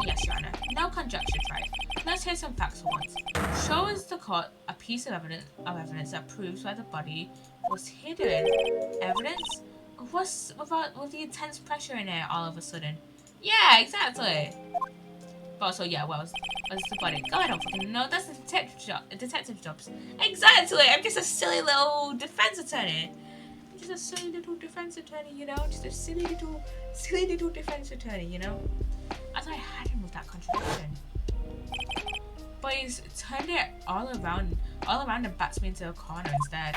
Yes, Your Honor. No conjecture, right? Let's hear some facts for once. Show us the court a piece of evidence that proves where the body was hidden. Evidence? What's with the intense pressure in here all of a sudden? Yeah, exactly. But also, yeah, where's the body? God, I don't fucking know. That's the detective jobs. Exactly. I'm just a silly little defense attorney. Just a silly little defense attorney, you know? Just a silly little defense attorney, you know? I thought I had him with that contradiction. But he's turned it all around and bats me into a corner instead.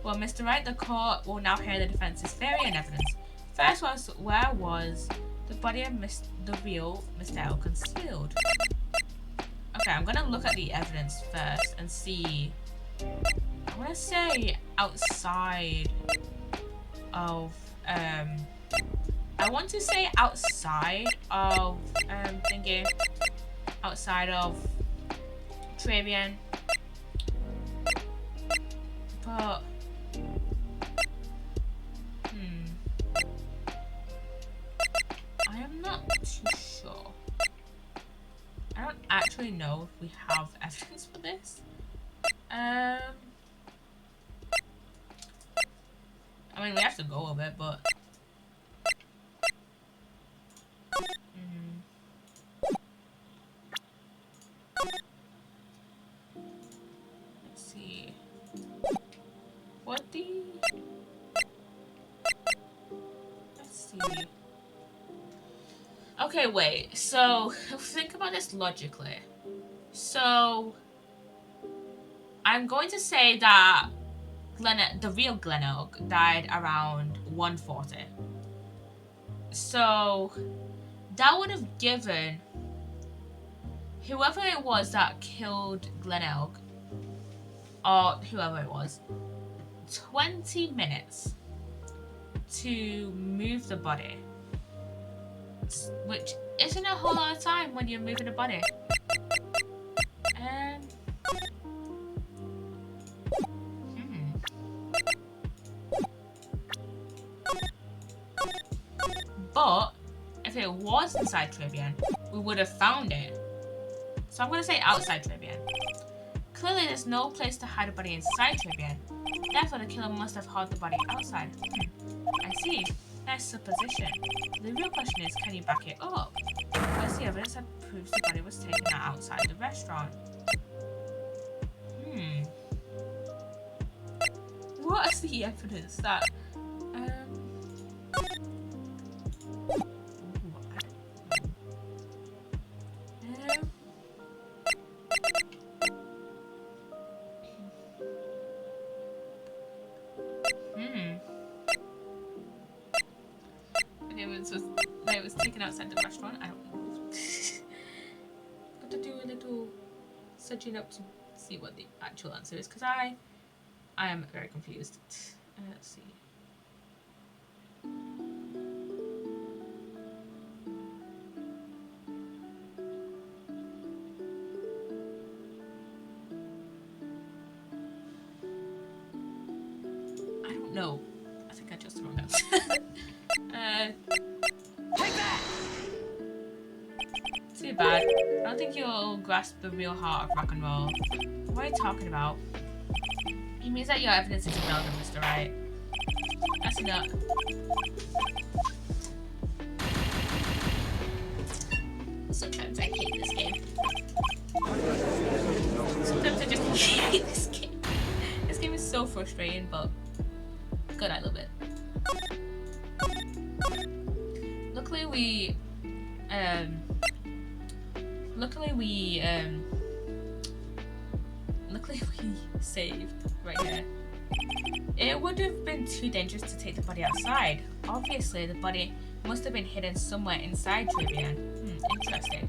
Well, Mr. Wright, the court will now hear the defense's theory and evidence. First was, where was the body of the real Mr. L concealed? Okay, I'm gonna look at the evidence first and see. I wanna say outside of I want to say outside of outside of Trebian, but I am not too sure. I don't actually know if we have evidence for this. I mean, we have to go over it, but let's see. Let's see. Okay, wait. So, think about this logically. So, I'm going to say that the real Glenelg died around 140. So, that would have given whoever it was that killed Glenelg, or whoever it was, 20 minutes to move the body. Which isn't a whole lot of time when you're moving a body. But if it was inside Trebian, we would have found it. So I'm going to say outside Trebian. Clearly there's no place to hide a body inside Trebian. Therefore the killer must have hid the body outside. I see. Nice supposition. The real question is, can you back it up? Where's the evidence that proves the body was taken out outside the restaurant? What is the evidence that happening outside the restaurant? I don't know. Got to do a little searching up to see what the actual answer is, because I am very confused. Let's see. I don't know. I think I chose the wrong answer. Take that! Too bad. I don't think you'll grasp the real heart of rock and roll. What are you talking about? It means that your evidence is irrelevant, Mr. Wright. That's enough. Sometimes I hate this game. Sometimes I just hate this game. This game is so frustrating, but good, I love it. Luckily we saved right here. It would have been too dangerous to take the body outside. Obviously, the body must have been hidden somewhere inside Trevian. Interesting.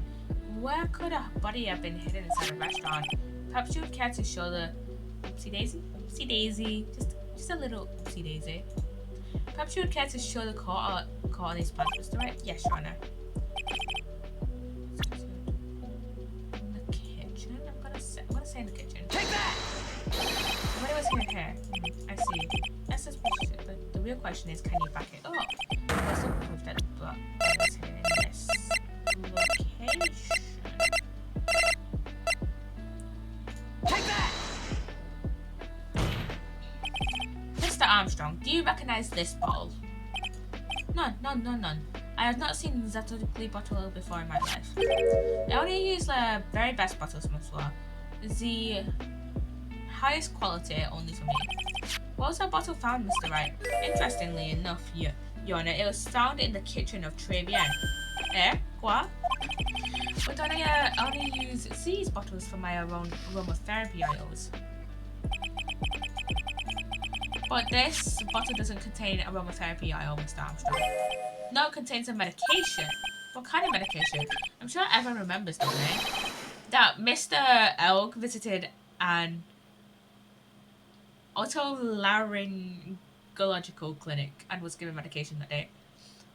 Where could a body have been hidden inside a restaurant? Perhaps you would care to show the oopsie daisy? Oopsie daisy. Just a little oopsie daisy. Perhaps you would care to show the court on these plans, Mr. Wright? Yes, Your Honor. In the kitchen? I'm gonna say in the kitchen. Take that! What was here? I see. That's suspicious, but the real question is, can you back it up? What's the proof that the blood was hidden in this location? Take that! Mr. Armstrong, do you recognize this bottle? None. I have not seen that ugly bottle before in my life. I only use the very best bottles, Monsieur. The highest quality only for me. Where was that bottle found, Mr. Wright? Interestingly enough, Your Honor, it was found in the kitchen of Trevian. What? But I only use these bottles for my own aromatherapy oils. But this bottle doesn't contain aromatherapy oil, Mr. Armstrong. No, it contains a medication. What kind of medication? I'm sure everyone remembers, don't they? That Mr. Elg visited an otolaryngological clinic and was given medication that day.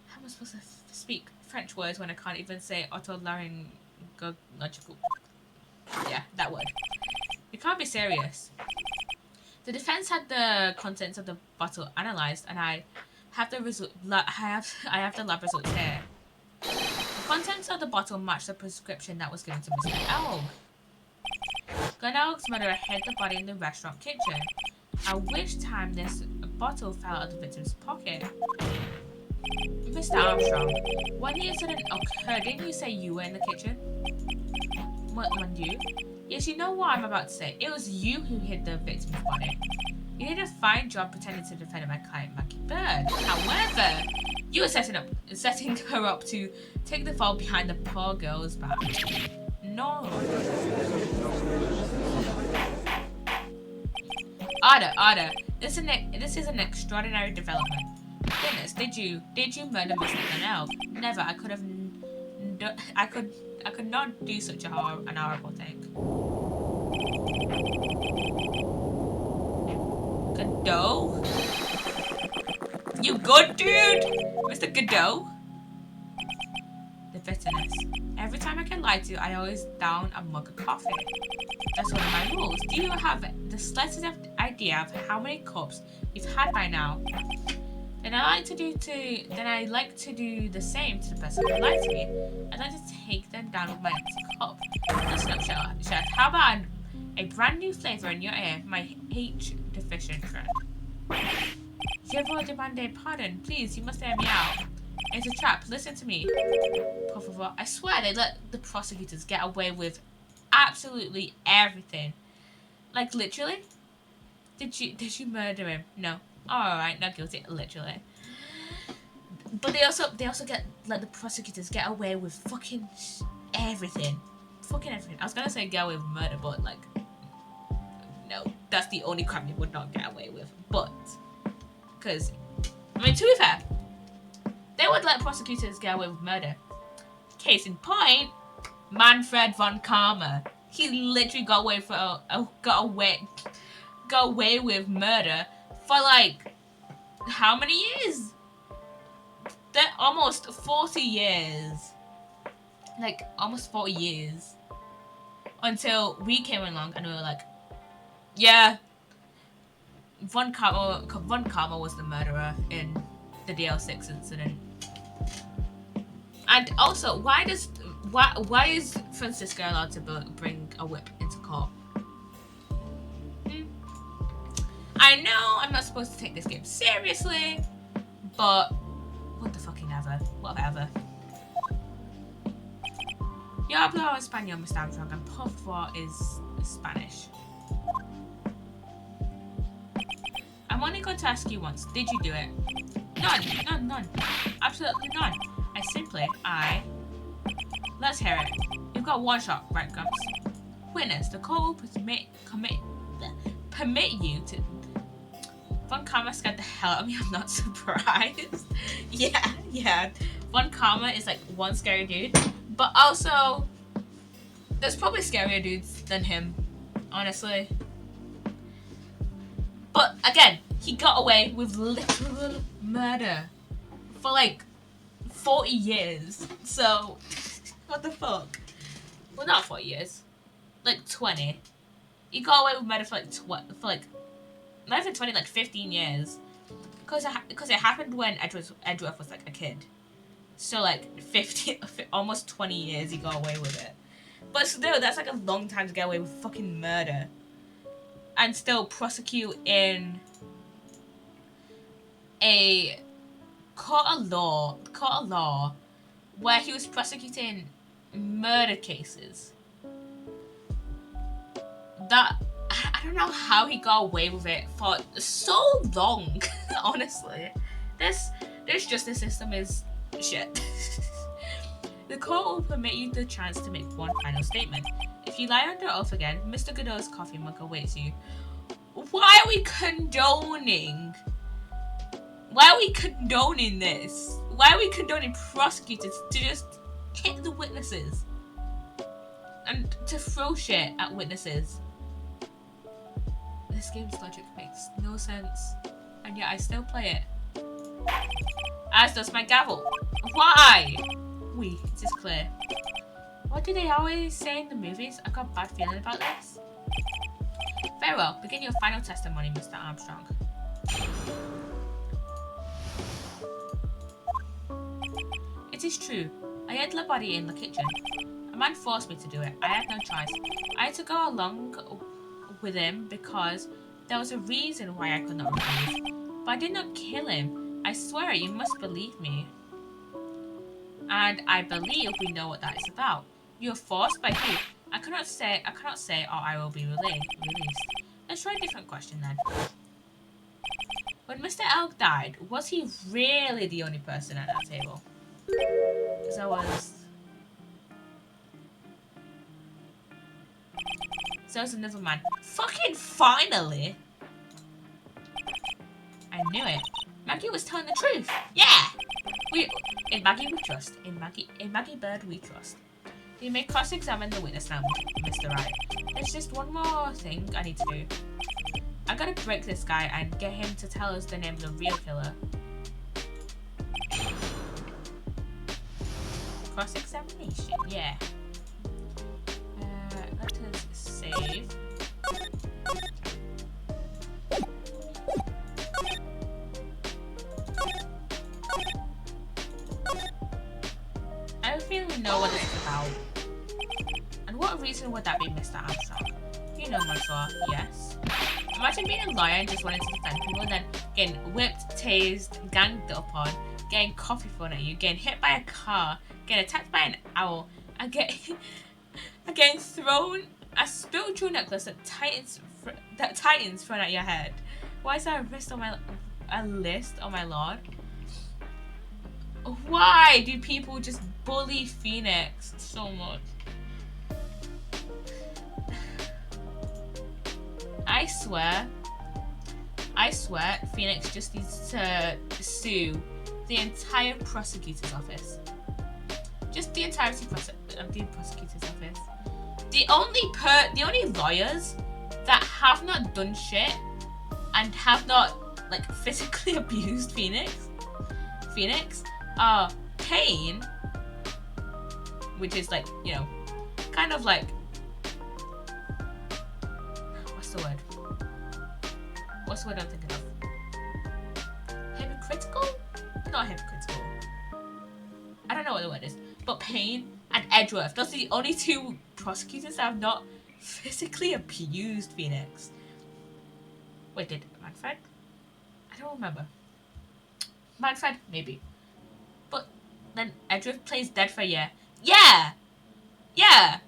How am I supposed to speak French words when I can't even say otolaryngological? Yeah, that word. You can't be serious. The defense had the contents of the bottle analyzed, and I have the lab results here. The contents of the bottle match the prescription that was given to Mr. Elg. Glenn Elg's murderer hid the body in the restaurant kitchen, at which time this bottle fell out of the victim's pocket. Mr. Armstrong, when the incident occurred, didn't you say you were in the kitchen? When you? Yes, you know what I'm about to say. It was you who hid the victim's body. You did a fine job pretending to defend my client, Mackie Bird. However, you were setting her up to take the fall behind the poor girl's back. No. Order. This is an extraordinary development. Goodness, did you murder Mr. Glenelg? Never. I could not do such an horrible thing. Godot? You good, dude? Mr. Godot? The bitterness. Every time I can lie to you, I always down a mug of coffee. That's one of my rules. Do you have the slightest idea of how many cups you've had by now? Then I like to do the same to the person who lied to me. I'd like to take them down with my empty cup. Listen up, Chef. How about a brand new flavor in your ear for my H-deficient friend? Je vous demande pardon. Please, you must hear me out. It's a trap. Listen to me. Por favor. I swear they let the prosecutors get away with absolutely everything. Like, literally? Did you murder him? No. Alright, not guilty. Literally. But they also let the prosecutors get away with fucking everything. Fucking everything. I was gonna say get away with murder, but like, no. That's the only crime they would not get away with. But, because, I mean, to be fair, they would let prosecutors get away with murder. Case in point, Manfred von Karma. He literally got away with murder for like how many years? That almost 40 years. Like almost 40 years. Until we came along and we were like, yeah, Von Karma was the murderer in the DL6 incident. And also, why is Francisco allowed to bring a whip into court? I know I'm not supposed to take this game seriously, but what the fucking ever, whatever. Yo hablo español, Mr. Armstrong, and por favor is Spanish. I'm only going to ask you once. Did you do it? None. Absolutely none. Let's hear it. You've got one shot, right, Gumps? Witness, the court will permit you to... Von Karma scared the hell out of me, I'm not surprised. yeah. Von Karma is like one scary dude. But also, there's probably scarier dudes than him, honestly. But again, he got away with literal murder for like 40 years. So, what the fuck? Well, not 40 years. Like 20. He got away with murder for like not even 20, like 15 years. Because it happened when Edgeworth was like a kid. So like 50, almost 20 years he got away with it. But still, that's like a long time to get away with fucking murder. And still prosecute in a court of law where he was prosecuting murder cases. That, I don't know how he got away with it for so long, honestly. This justice system is shit. The court will permit you the chance to make one final statement. If you lie under oath again, Mr. Godot's coffee mug awaits you. Why are we condoning? Why are we condoning this? Why are we condoning prosecutors to just hit the witnesses? And to throw shit at witnesses? This game's logic makes no sense. And yet I still play it. As does my gavel. Why? Oui, it is clear. What do they always say in the movies? I've got a bad feeling about this. Very well, begin your final testimony, Mr. Armstrong. It is true. I hid the body in the kitchen. A man forced me to do it. I had no choice. I had to go along with him because there was a reason why I could not refuse. But I did not kill him. I swear you must believe me. And I believe we know what that is about. You are forced by who? I cannot say or I will be released. Let's try a different question then. When Mr. Elk died, was he really the only person at that table? Because I was. So was another man. Fucking finally! I knew it. Maggie was telling the truth. Yeah! In Maggie we trust. In Maggie Bird we trust. You may cross-examine the witness now, Mr. Wright. There's just one more thing I need to do. I gotta break this guy and get him to tell us the name of the real killer. Cross-examination, yeah. Let us save. I feel we know what this is about. And what reason would that be, Mr. Armstrong? You know, Monsieur, yes. Imagine being a lawyer and just wanting to defend people and then getting whipped, tased, ganged up on, getting coffee thrown at you, getting hit by a car, getting attacked by an owl, and getting thrown a spiritual necklace that tightens thrown at your head. Why is there a list on my lord? Why do people just bully Phoenix so much? I swear Phoenix just needs to sue the entire prosecutor's office. just the entirety of the prosecutor's office. The only lawyers that have not done shit and have not like physically abused Phoenix are Payne, which is like, you know, kind of like, what's the word I'm thinking of? Hypocritical? Not hypocritical. I don't know what the word is. But Payne and Edgeworth, those are the only two prosecutors that have not physically abused Phoenix. Wait, did Manfred? I don't remember. Manfred, maybe. But then Edgeworth plays dead for a year. Yeah! Yeah!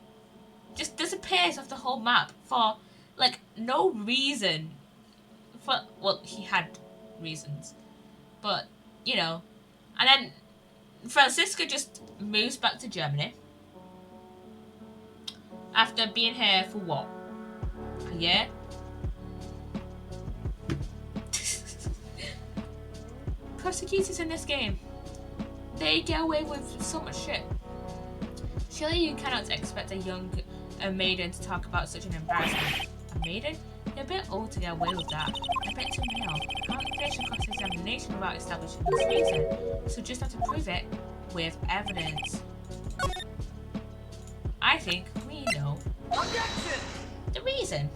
Just disappears off the whole map for, like, no reason. Well, he had reasons. But, you know. And then Franziska just moves back to Germany. After being here for what? A year? Prosecutors in this game, they get away with so much shit. Surely you cannot expect a young maiden to talk about such an embarrassment. A maiden? You're a bit old to get away with that. A bit too male. Can't finish a cross-examination without establishing this reason, so just have to prove it with evidence. I think we know the reason.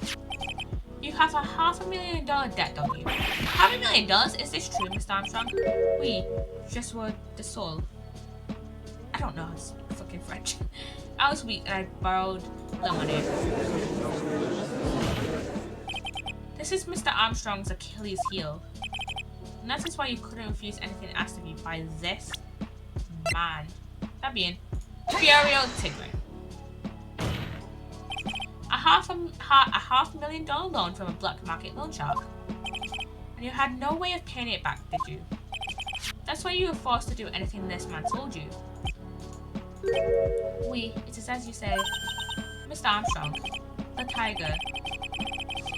You have a $500,000 debt, don't you? $500,000? Is this true, Mr. Armstrong? Oui, je suis the soul. I don't know how to speak fucking French. I was weak and I borrowed the money. This is Mr. Armstrong's Achilles heel. And that is why you couldn't refuse anything asked of you by this man. That being Furio Tigre. A $500,000 loan from a black market loan shark. And you had no way of paying it back, did you? That's why you were forced to do anything this man told you. Oui, it is as you say. Mr. Armstrong, the tiger.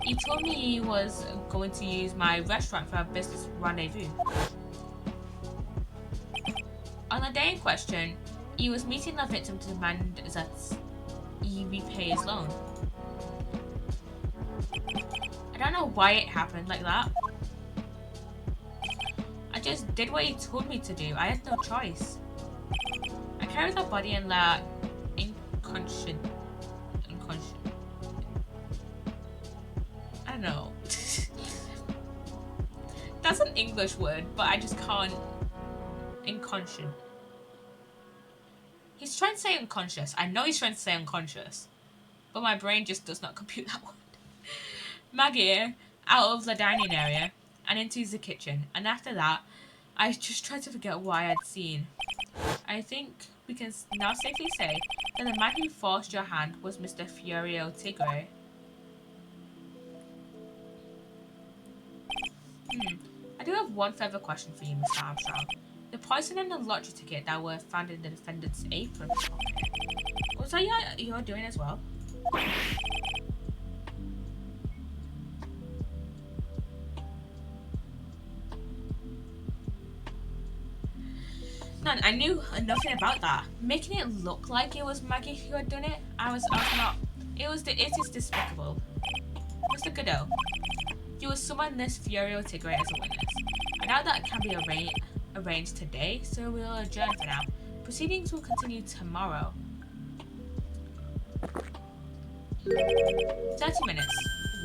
He told me he was going to use my restaurant for a business rendezvous. On the day in question, he was meeting the victim to demand that he repay his loan. I don't know why it happened like that. I just did what he told me to do. I had no choice. I carried the body in the inconscient. I don't know. That's an English word, but I just can't. Inconscient. He's trying to say unconscious. I know he's trying to say unconscious, but my brain just does not compute that word. Maggie out of the dining area and into the kitchen, and after that, I just tried to forget what I had seen. I think we can now safely say that the man who forced your hand was Mr. Furio Tigre. I do have one further question for you, Mr. Armstrong. The poison and the lottery ticket that were found in the defendant's apron. Was that you're doing as well? None. I knew nothing about that. Making it look like it was Maggie who had done it, I was not. It is despicable. Mr. Godot, you will summon this Furio Tigre as a witness. I doubt that can be arranged today, so we'll adjourn for now. Proceedings will continue tomorrow. 30 minutes.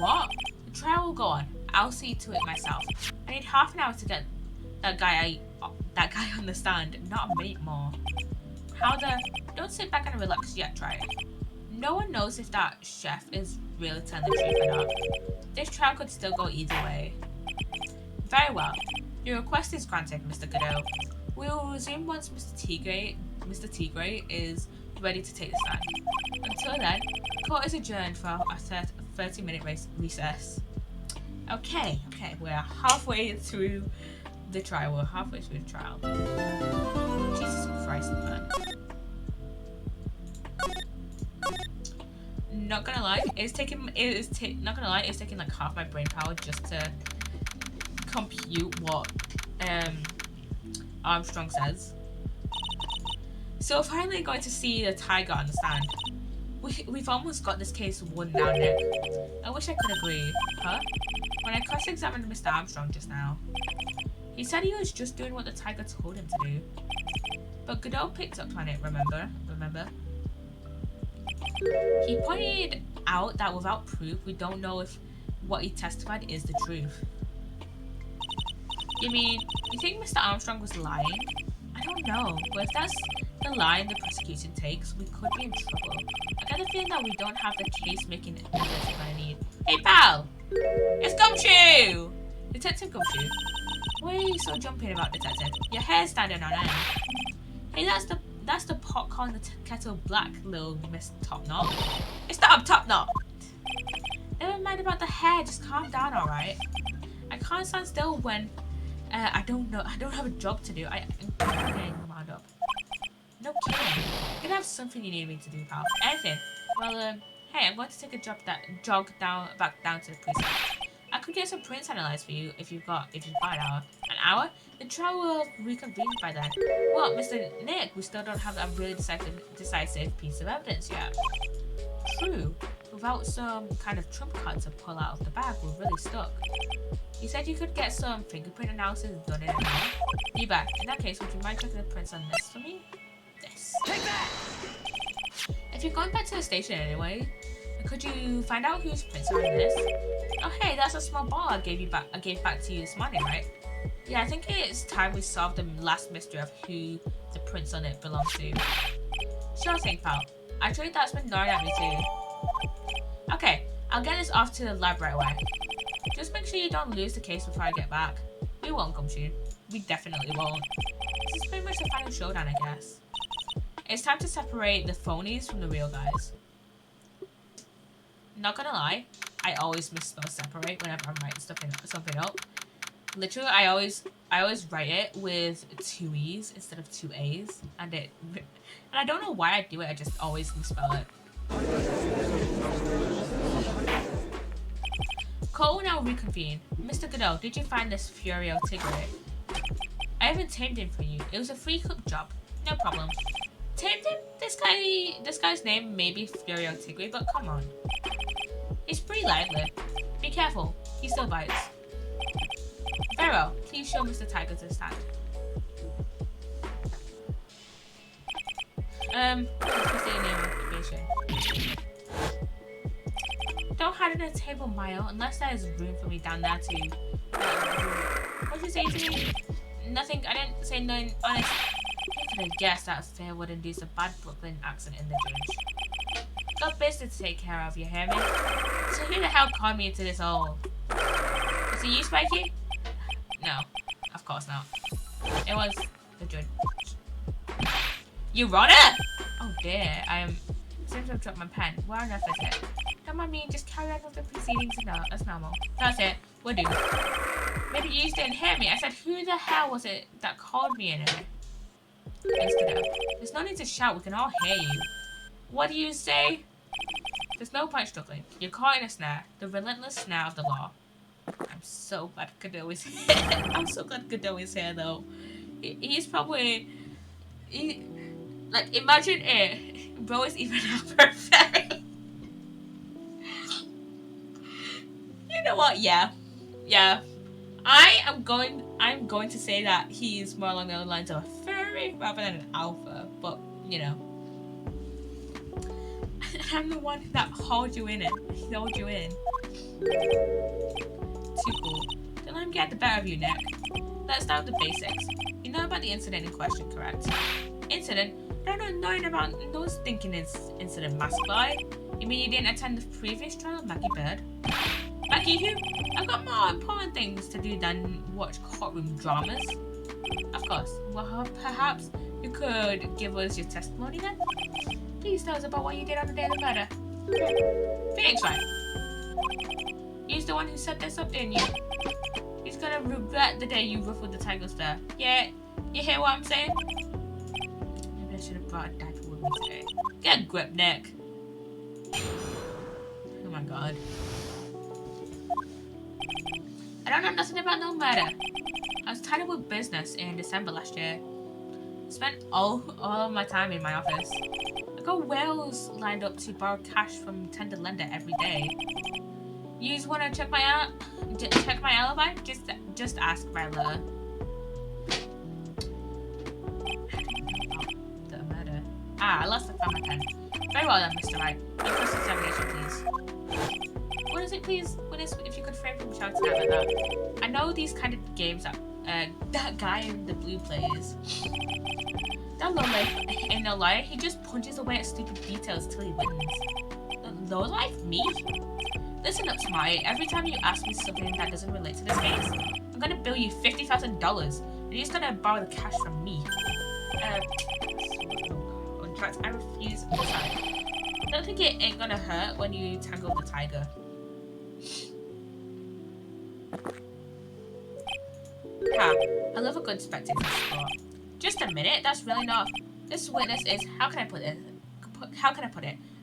What? The trial will go on. I'll see to it myself. I need half an hour to get that guy on the stand, not a minute more. Don't sit back and relax yet, try it. No one knows if that chef is really telling the truth or not. This trial could still go either way. Very well. Your request is granted, Mr. Godot. We will resume once Mr. Tigre is ready to take the stand. Until then, court is adjourned for a 30-minute recess. Okay, we're halfway through the trial. Jesus Christ, man. Not gonna lie, it's taking like half my brain power just to compute what Armstrong says. So we're finally going to see the tiger on the stand. We've almost got this case won now, Nick. I wish I could agree. Huh? When I cross-examined Mr. Armstrong just now, he said he was just doing what the tiger told him to do. But Godot picked up on it, remember? He pointed out that without proof, we don't know if what he testified is the truth. You mean, you think Mr. Armstrong was lying? I don't know, but if that's the line the prosecution takes, we could be in trouble. I get the feeling that we don't have the case making evidence we're gonna need. Hey pal! It's Gumshoe! Detective Gumshoe. Why are you so jumping about, Detective? Your hair's standing on end. Hey, that's the pot calling the kettle black, little Miss Top Knot. It's not Top Knot! Never mind about the hair, just calm down, alright? I can't stand still when I don't have a job to do. I'm getting wound up. No kidding. You're gonna have something you need me to do, pal. Anything. Well, hey, I'm going to take a jog back down to the precinct. I could get some prints analyzed for you if you've got an hour. An hour? The trial will have reconvened by then. Well, Mr. Nick, we still don't have a really decisive piece of evidence yet. True. Without some kind of trump card to pull out of the bag, we're really stuck. You said you could get some fingerprint analysis done in an hour? You bet. In that case, would you mind checking the prints on this for me? This. Take that! If you're going back to the station anyway, could you find out whose prints are in this? Oh hey, that's a small ball I gave back to you this morning, right? Yeah, I think it's time we solved the last mystery of who the prints on it belong to. Sure thing, pal. Actually, that's been gnawing at me too. Okay, I'll get this off to the lab right away. Just make sure you don't lose the case before I get back. We won't, Gumshoe. We definitely won't. This is pretty much the final showdown, I guess. It's time to separate the phonies from the real guys. Not gonna lie, I always misspell separate whenever I'm writing something up. Literally, I always write it with 2 E's instead of 2 A's, and I don't know why I do it. I just always misspell it. Cole will now reconvene. Mr. Godot, did you find this Furio Tigre? I haven't tamed him for you. It was a free cook job. No problem. Tamed him? This guy's name may be Furio Tigre, but come on. He's pretty lively. Be careful. He still bites. Very well. Please show Mr. Tiger to the stand. What's the name of the occupation? Don't hide under the table, Mile, unless there's room for me down there too. What did you say to me? Nothing. I didn't say nothing. Honest. I could have guessed that affair would induce a bad Brooklyn accent in the judge. Got business to take care of, you hear me? So who the hell called me into this hole? Was it you, Spikey? No, of course not. It was the judge. Your Honor! Oh dear, seems to have dropped my pen. Where on earth is it? Don't mind me, just carry on with the proceedings as normal. That's it, we're due. Maybe you just didn't hear me. I said, who the hell was it that called me in here? There's no need to shout, we can all hear you. What do you say? There's no point struggling. You're caught in a snare, the relentless snare of the law. I'm so glad Godot is here. I'm so glad Godot is here though. He's probably... like, imagine it. Bro is even our ferry. You know what? Yeah. I'm going to say that he's more along the lines of a furry rather than an alpha, but you know. I'm the one that hauled you in. Too cool. Don't let him get the better of you, Nick. Let's start with the basics. You know about the incident in question, correct? Incident? I don't know nothing about no stinking incident, Maskfly. You mean you didn't attend the previous trial of Maggie Bird? Maggie who? I've got more important things to do than watch courtroom dramas. Of course. Well, perhaps you could give us your testimony then? Please tell us about what you did on the day of the murder. Phoenix, right? You're the one who set this up, didn't you? He's gonna regret the day you ruffled the tiger's fur. Yeah, you hear what I'm saying? Maybe I should have brought a diaper with me today. Get a grip, Nick. Oh my god. I don't know nothing about no murder. I was tied up with business in December last year. Spent all of my time in my office. I got whales lined up to borrow cash from tender lender every day. You just want to check my alibi? Just ask Bella. The murder. Ah, I lost the found my pen. Very well then, Mr. Wright. Your first examination, please. What is it, please? What is if you could frame from shouting out like that? I know these kind of games that that guy in the blue plays. That lowlife ain't no liar. He just punches away at stupid details till he wins. Lowlife? Me? Listen up, Smarty. Every time you ask me something that doesn't relate to this case, I'm gonna bill you $50,000, and you're just gonna borrow the cash from me. Contract. I refuse to sign. I don't think it ain't gonna hurt when you tangle the tiger. Ha! I love a good spectator sport. Just a minute. That's really not. This witness is. How can I put it?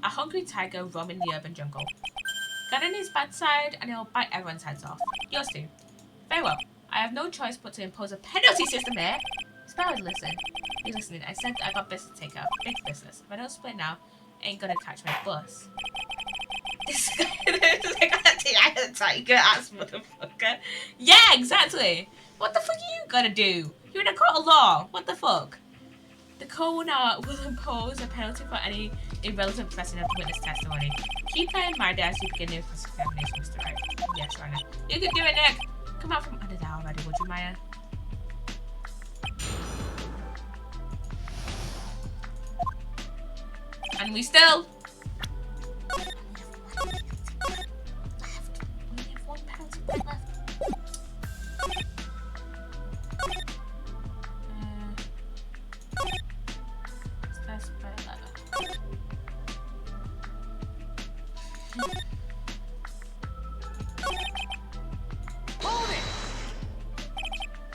A hungry tiger roaming the urban jungle. Get on his bad side and he'll bite everyone's heads off. Yours too. Very well. I have no choice but to impose a penalty system here. Sparrow, listen. You're listening. I said I got business to take out. Big business. If I don't split now, I ain't gonna catch my bus. This guy is like a tiger ass motherfucker. Yeah, exactly. What the fuck are you gonna do? You're in a court of law. What the fuck? The coroner will impose a penalty for any irrelevant precedent of witness testimony. Keep that in mind as you begin your examination, Mr. Wright. Yes, Rana. You can do it, Nick! Come out from under there already, would you, Maya? And we still... We have one penalty point left.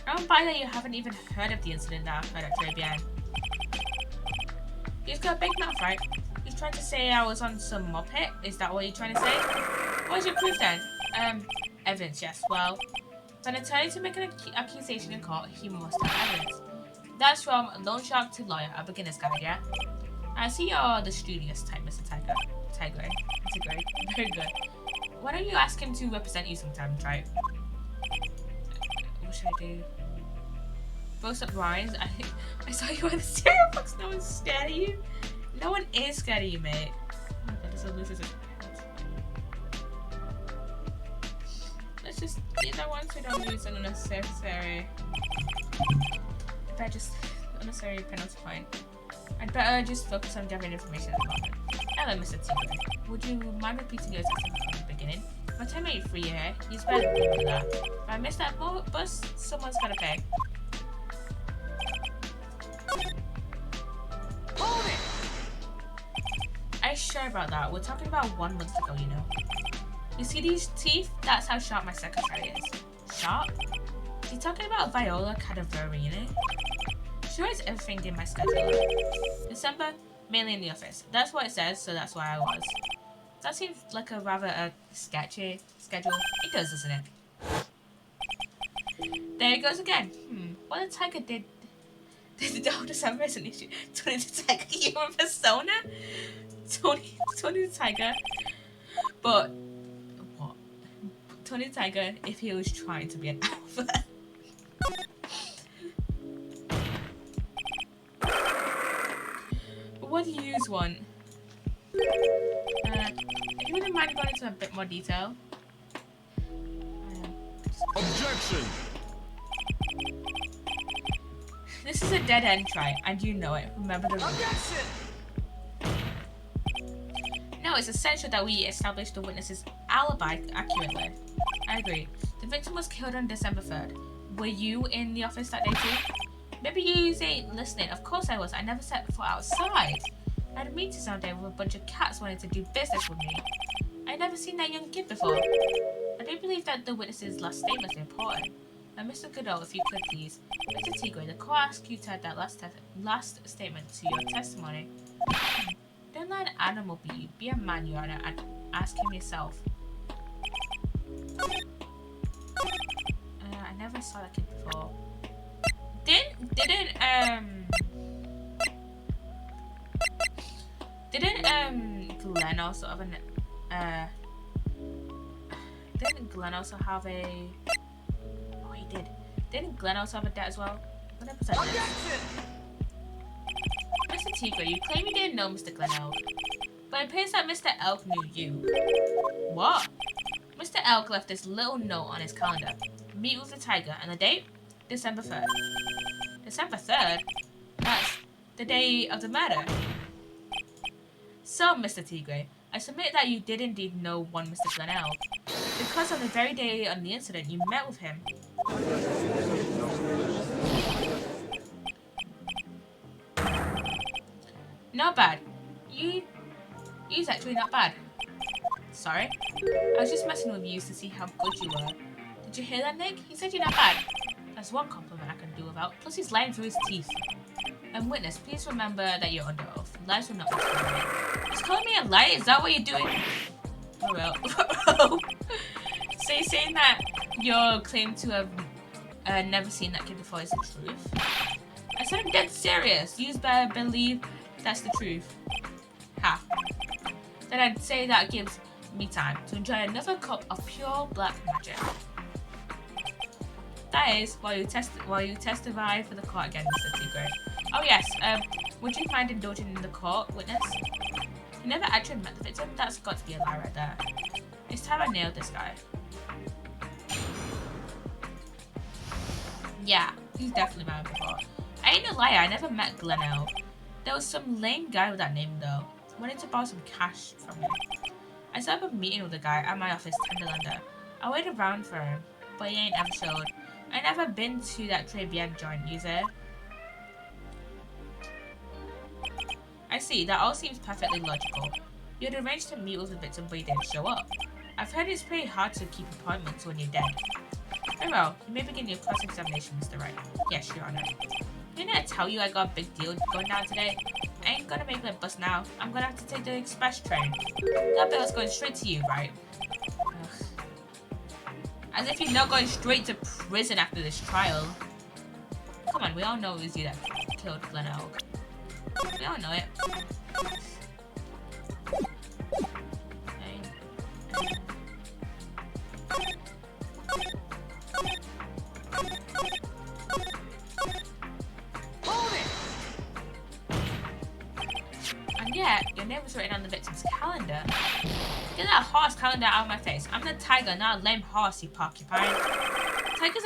I don't buy that you haven't even heard of the incident that occurred at Trebian. He's got a big mouth, right? He's trying to say I was on some mob hit. Is that what you're trying to say? What's your proof then? Evidence, yes. Well, for an attorney to make an accusation in court, he must have evidence. That's from loan shark to lawyer, a beginner's guide, yeah? I see you're the studious type, Mr. Tiger. Very good. Why don't you ask him to represent you sometime, try? What should I do? Boast up Ryan's. I saw you on the stereo box. No one's scared of you. No one is scared of you, mate. Oh my god, this will lose his head. Let's just leave that one so we don't lose an unnecessary. Unnecessary penalty point. I'd better just focus on gathering information at the moment. Hello, Mr. Tigger. Would you mind repeating your assessment from the beginning? My time ain't free here. He's better than that. If I miss that bus, someone's gotta pay. Hold it! Are you sure about that? We're talking about 1 month ago, you know. You see these teeth? That's how sharp my secretary is. Sharp? Is he talking about Viola Cadaverini? Sure is everything in my schedule. December, mainly in the office. That's what it says, so that's where I was. That seems like a rather sketchy schedule. It does, doesn't it? There it goes again. What the tiger did the whole December is an issue. Tony the Tiger human persona? Tony the Tiger. But what? Tony the Tiger if he was trying to be an alpha. What do you want? If you wouldn't mind going into a bit more detail. Objection! This is a dead end try, and you know it. Remember the rules. Objection! No, it's essential that we establish the witness's alibi accurately. I agree. The victim was killed on December 3rd. Were you in the office that day too? Maybe you ain't listening. Of course I was. I never set foot outside. I had a meeting someday with a bunch of cats wanting to do business with me. I'd never seen that young kid before. I do believe that the witness's last statement is important. Mr. Goodall, if you could please. Mr. Tigre, the court asked you to add that last statement to your testimony. Don't let an animal be you. Be a man, Your Honor, and ask him yourself. I never saw that kid before. Didn't Didn't Glenn also have an didn't Glenn also have a oh he did. Didn't Glenn also have a debt as well? 100% Mr. Tigre, you claim you didn't know Mr. Glenn Elk. But it appears that Mr. Elk knew you. What? Mr. Elk left this little note on his calendar. Meet with the tiger, and the date? December 3rd. December 3rd? That's the day of the murder. So, Mr. Tigre, I submit that you did indeed know one Mr. Glenn Elk, because on the very day of the incident, you met with him. Not bad. You's actually not bad. Sorry? I was just messing with you to see how good you were. Did you hear that, Nick? He said you're not bad. That's one compliment I can do without. Plus he's lying through his teeth. And witness, please remember that you're under oath. Lies will not be spoken. He's calling me a liar? Is that what you're doing? Oh well. So you're saying that your claim to have never seen that kid before is the truth? I said I'm dead serious. You better believe that's the truth. Ha. Then I'd say that gives me time to enjoy another cup of pure black magic. That is, while you testify for the court again, Mr. Tigre. Oh yes, would you mind indulging in the court, witness? You never actually met the victim? That's got to be a lie right there. It's time I nailed this guy. Yeah, he's definitely met him before. I ain't a liar, I never met Glenn Elk. There was some lame guy with that name though. Wanted to borrow some cash from him. I set up a meeting with the guy at my office 10 London. I waited around for him, but he ain't ever showed. I never been to that Très Bien joint user. I see, that all seems perfectly logical. You had arranged to meet with the victim but you didn't show up. I've heard it's pretty hard to keep appointments when you're dead. Very well, you may begin your cross-examination, Mr. Wright. Yes, Your Honor. Didn't I tell you I got a big deal going down today? I ain't gonna make that bus now. I'm gonna have to take the express train. That bill's going straight to you, right? Ugh. As if you're not going straight to prison after this trial. Come on, we all know it was you that killed Glenn Elk. We all know it. And yet, your name was written on the victim's calendar. Get that horse calendar out of my face. I'm the tiger, not a lame horse, you porcupine. Tigers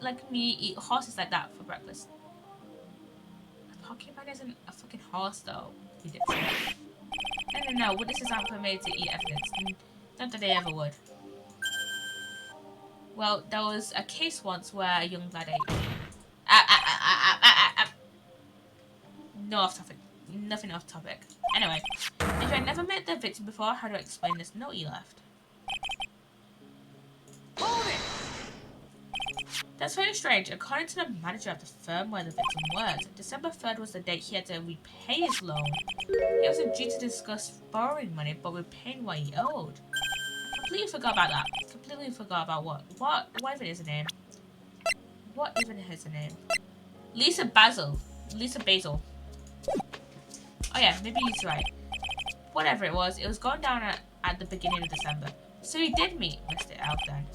like me eat horses like that for breakfast. A porcupine isn't a fucking horse, though. You dipshit. No. Witnesses aren't permitted to eat evidence. Not that they ever would. Well, there was a case once where a young lad ate. No off topic. Nothing off topic. Anyway, if I never met the victim before, how do I explain this note you left? Hold it! That's very strange. According to the manager of the firm where the victim worked, December 3rd was the date he had to repay his loan. He wasn't due to discuss borrowing money, but repaying what he owed. Completely forgot about that. Completely forgot about what? What even is her name? What even is her name? Lisa Basil. Oh yeah, maybe he's right. Whatever it was going down at the beginning of December. So you did meet Mr. Elk then.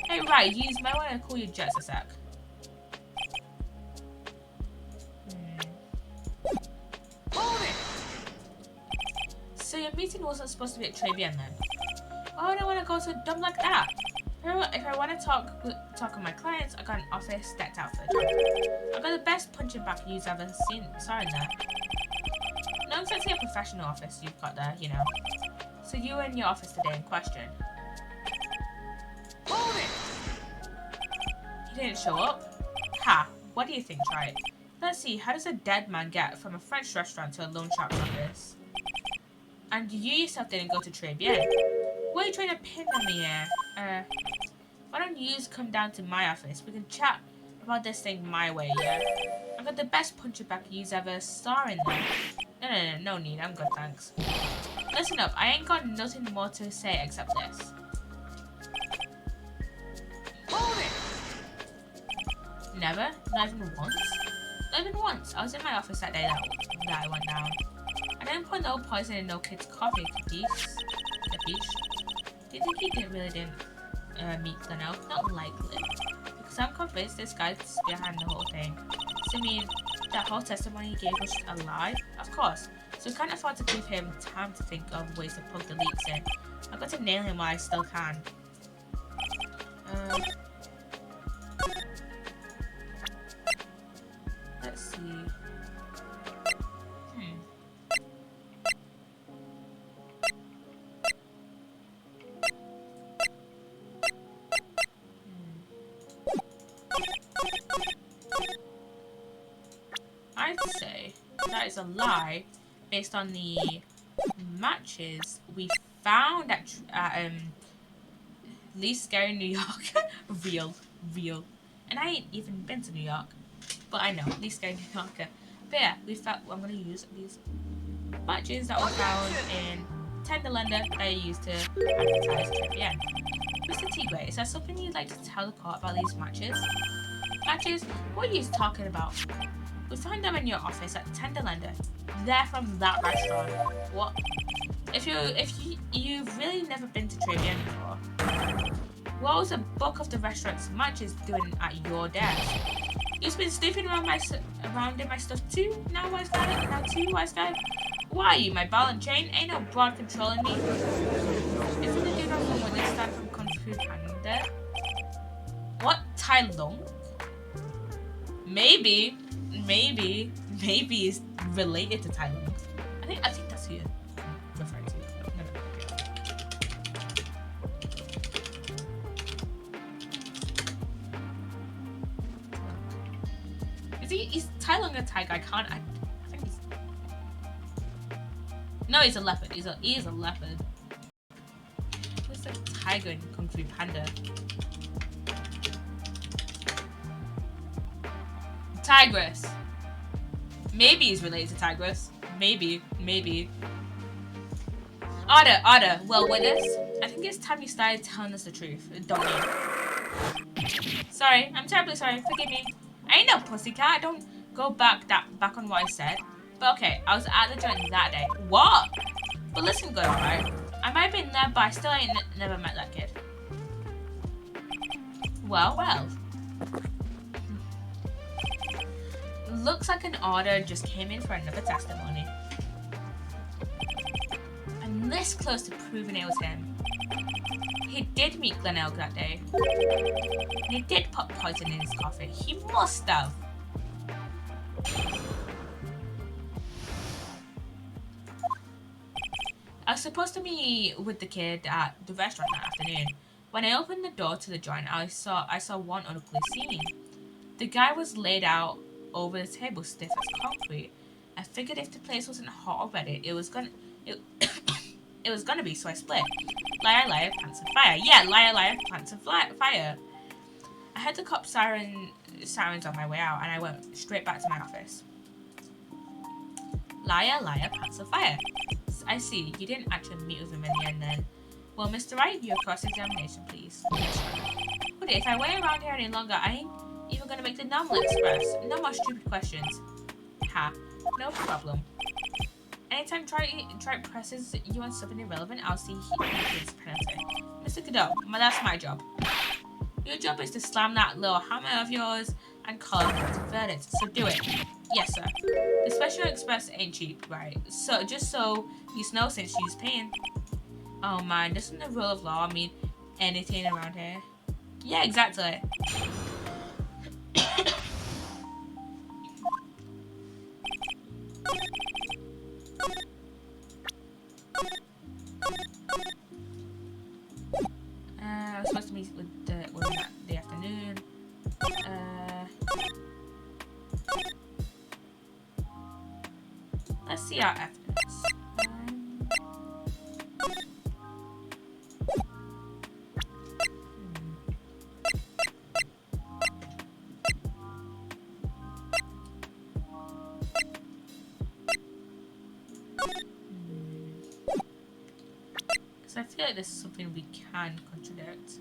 Hey, right, you might want to call your jets a sec. Hold it! So your meeting wasn't supposed to be at Très Bien then? Why would I want to go so dumb like that? If I want to talk with my clients, I got an office decked out for the job. I got the best punching bag you've ever seen. Sorry there. No exactly a professional office you've got there, you know. So you were in your office today in question. Hold it! He didn't show up? Ha! What do you think, right? Let's see, how does a dead man get from a French restaurant to a loan shark's office? And you yourself didn't go to Très Bien. What are you trying to pin on me here? Why don't you come down to my office? We can chat about this thing my way, yeah? I've got the best puncher back you've ever saw in there. No need, I'm good, thanks. Listen up, I ain't got nothing more to say except this. Hold it! Never? Not even once? Not even once. I was in my office that day that I went down. And didn't put no poison in no kid's coffee, Capiche. Do you think he really didn't meet Glenelg? Not likely. Because I'm convinced this guy's behind the whole thing. So I mean, that whole testimony he gave was a lie? Of course. So we can't afford to give him time to think of ways to poke the leaks in. I've got to nail him while I still can. Let's see. I'd say that is a lie based on the matches we found at least scary New York. real. And I ain't even been to New York, but I know least scary New Yorker. But yeah, we found. I'm gonna use these matches that were found in Tenderlander that I used to advertise trivia. Mr. Tigre, is there something you'd like to tell the court about these matches? Matches? What are you talking about? We found them in your office at Tenderlander. They're from that restaurant. What? If you've really never been to trivia before, what was the book of the restaurant's matches doing at your desk? You've been snooping around in my stuff too. Now wise guy. Why are you my ball and chain? Ain't no broad controlling me. If you do not know when they stand from Kung Fu Panda. What? Tai Lung? Maybe is related to Tai Lung. I think that's who you're referring to. Is Tai Lung a tiger? I think he's. No, he's a leopard. He is a leopard. Who's the tiger in Kung Fu Panda? Tigress. Maybe he's related to Tigress. Maybe. Otter. Well, witness. I think it's time you started telling us the truth, don't you? Sorry, I'm terribly sorry. Forgive me. I ain't no pussycat. I don't go back on what I said. But okay, I was at the joint that day. What? But listen good, alright? I might have been there, but I still ain't never met that kid. Well. Looks like an order just came in for another testimony. I'm this close to proving it was him. He did meet Glenelg that day. He did put poison in his coffee. He must have. I was supposed to meet with the kid at the restaurant that afternoon. When I opened the door to the joint, I saw one ugly scene. The guy was laid out over the table, stiff as concrete. I figured if the place wasn't hot already, it was gonna be, so I split. Liar, pants and fire. Yeah, liar, pants and fire. I heard the cop sirens on my way out, and I went straight back to my office. Liar, pants and fire. I see, you didn't actually meet with him in the end then. Well, Mr. Wright, your cross-examination, please. But if I wait around here any longer, I ain't even gonna make the normal express. No more stupid questions. Ha, no problem. Anytime Trike presses you on something irrelevant, I'll see his penalty. Mr. Godot, that's my job. Your job is to slam that little hammer of yours and call it a verdict. So do it. Yes, sir. The special express ain't cheap, right? So just so you know, since she's paying. Oh man, doesn't the rule of law mean anything around here? Yeah, exactly. I was supposed to meet with the afternoon. Let's see our evidence. Because I feel like this is something we can contradict.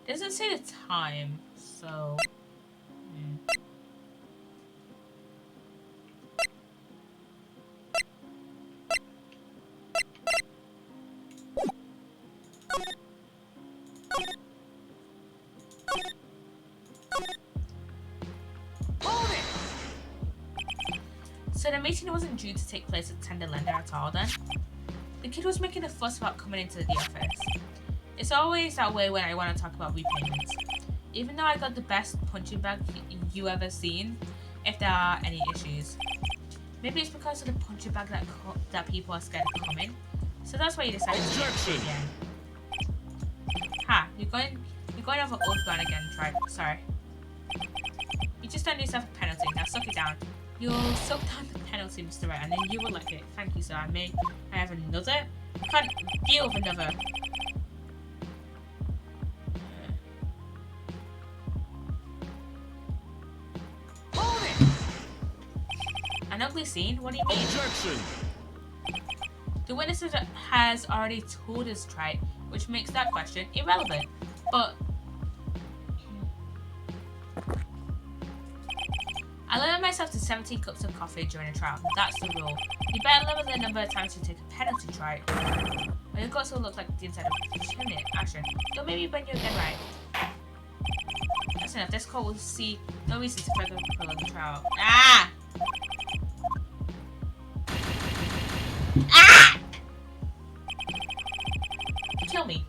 It doesn't say the time, so. So the meeting wasn't due to take place at Tenderlander at all then? The kid was making a fuss about coming into the office. It's always that way when I want to talk about repayments. Even though I got the best punching bag you ever seen, if there are any issues. Maybe it's because of the punching bag that people are scared of coming. So that's why you decided to get it again. Ha, you're going over old ground again, try. Sorry. You just earned yourself a penalty, now suck it down. You'll suck down the penalty, Mr. Wright, and then you will like it. Thank you, sir. I have another? Can't deal with another. An ugly scene? What do you mean? Objection! The witness has already told his tribe, which makes that question irrelevant. But I limit myself to 17 cups of coffee during a trial. That's the rule. You better limit the number of times you take a penalty try. My guts will look like the inside of a chimney. Action. Don't make me bend you again, right? That's enough. This court will see no reason to further prolong the trial. Ah! Ah! Kill me.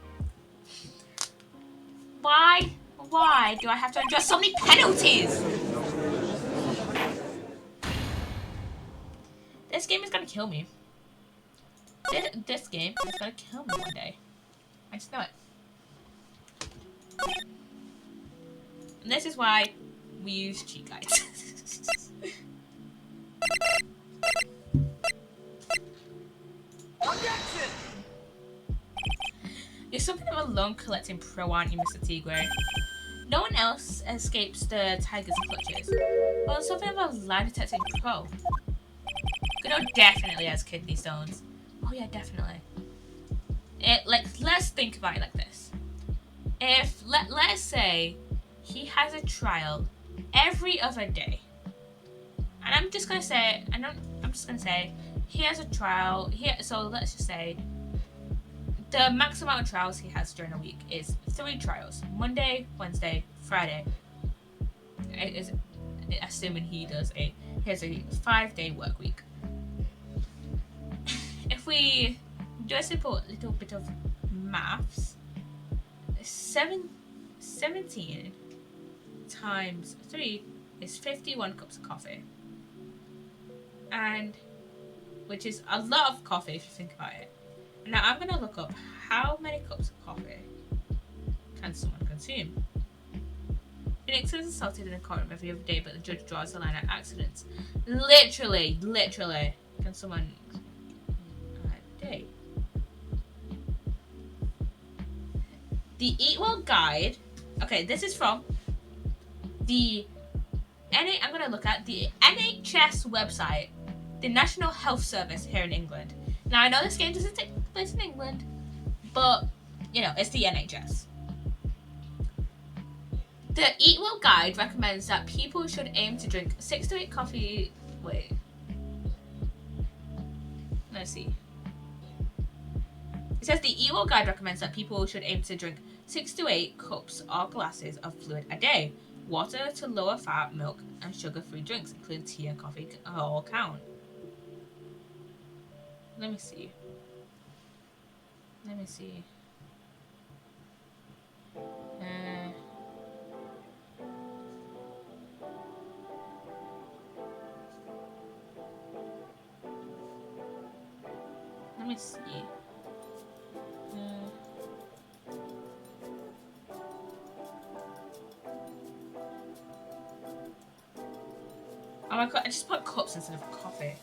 Why? Why do I have to endure so many penalties? This game is gonna kill me. This game is gonna kill me one day. I just know it. And this is why we use cheat guides. You're something of a lone collecting pro, aren't you, Mr. Tigre? No one else escapes the tiger's clutches. Well, something of a lie detecting pro. Good old definitely has kidney stones. Oh yeah, definitely. Let's think about it like this. If let's say he has a trial every other day, and I'm just gonna say he has a trial here. So let's just say the max amount of trials he has during a week is 3 trials: Monday, Wednesday, Friday. Assuming he has a 5-day work week. If we do a simple little bit of maths, 17 times 3 is 51 cups of coffee. And which is a lot of coffee if you think about it. Now I'm going to look up how many cups of coffee can someone consume. Phoenix is assaulted in a courtroom every other day, but the judge draws the line at accidents. Literally, can someone a day? The Eat Well Guide. Okay, this is from the I'm going to look at the NHS website, the National Health Service here in England. Now I know this game doesn't take place in England, but you know, it's the NHS. The Eat Well Guide recommends that people should aim to drink 6 to 8 coffee. Wait. Let's see. It says the Eat Well Guide recommends that people should aim to drink 6 to 8 cups or glasses of fluid a day. Water to lower fat, milk, and sugar-free drinks, including tea and coffee, all count. Let me see. Let me see. Oh my god, I just put cups instead of coffee.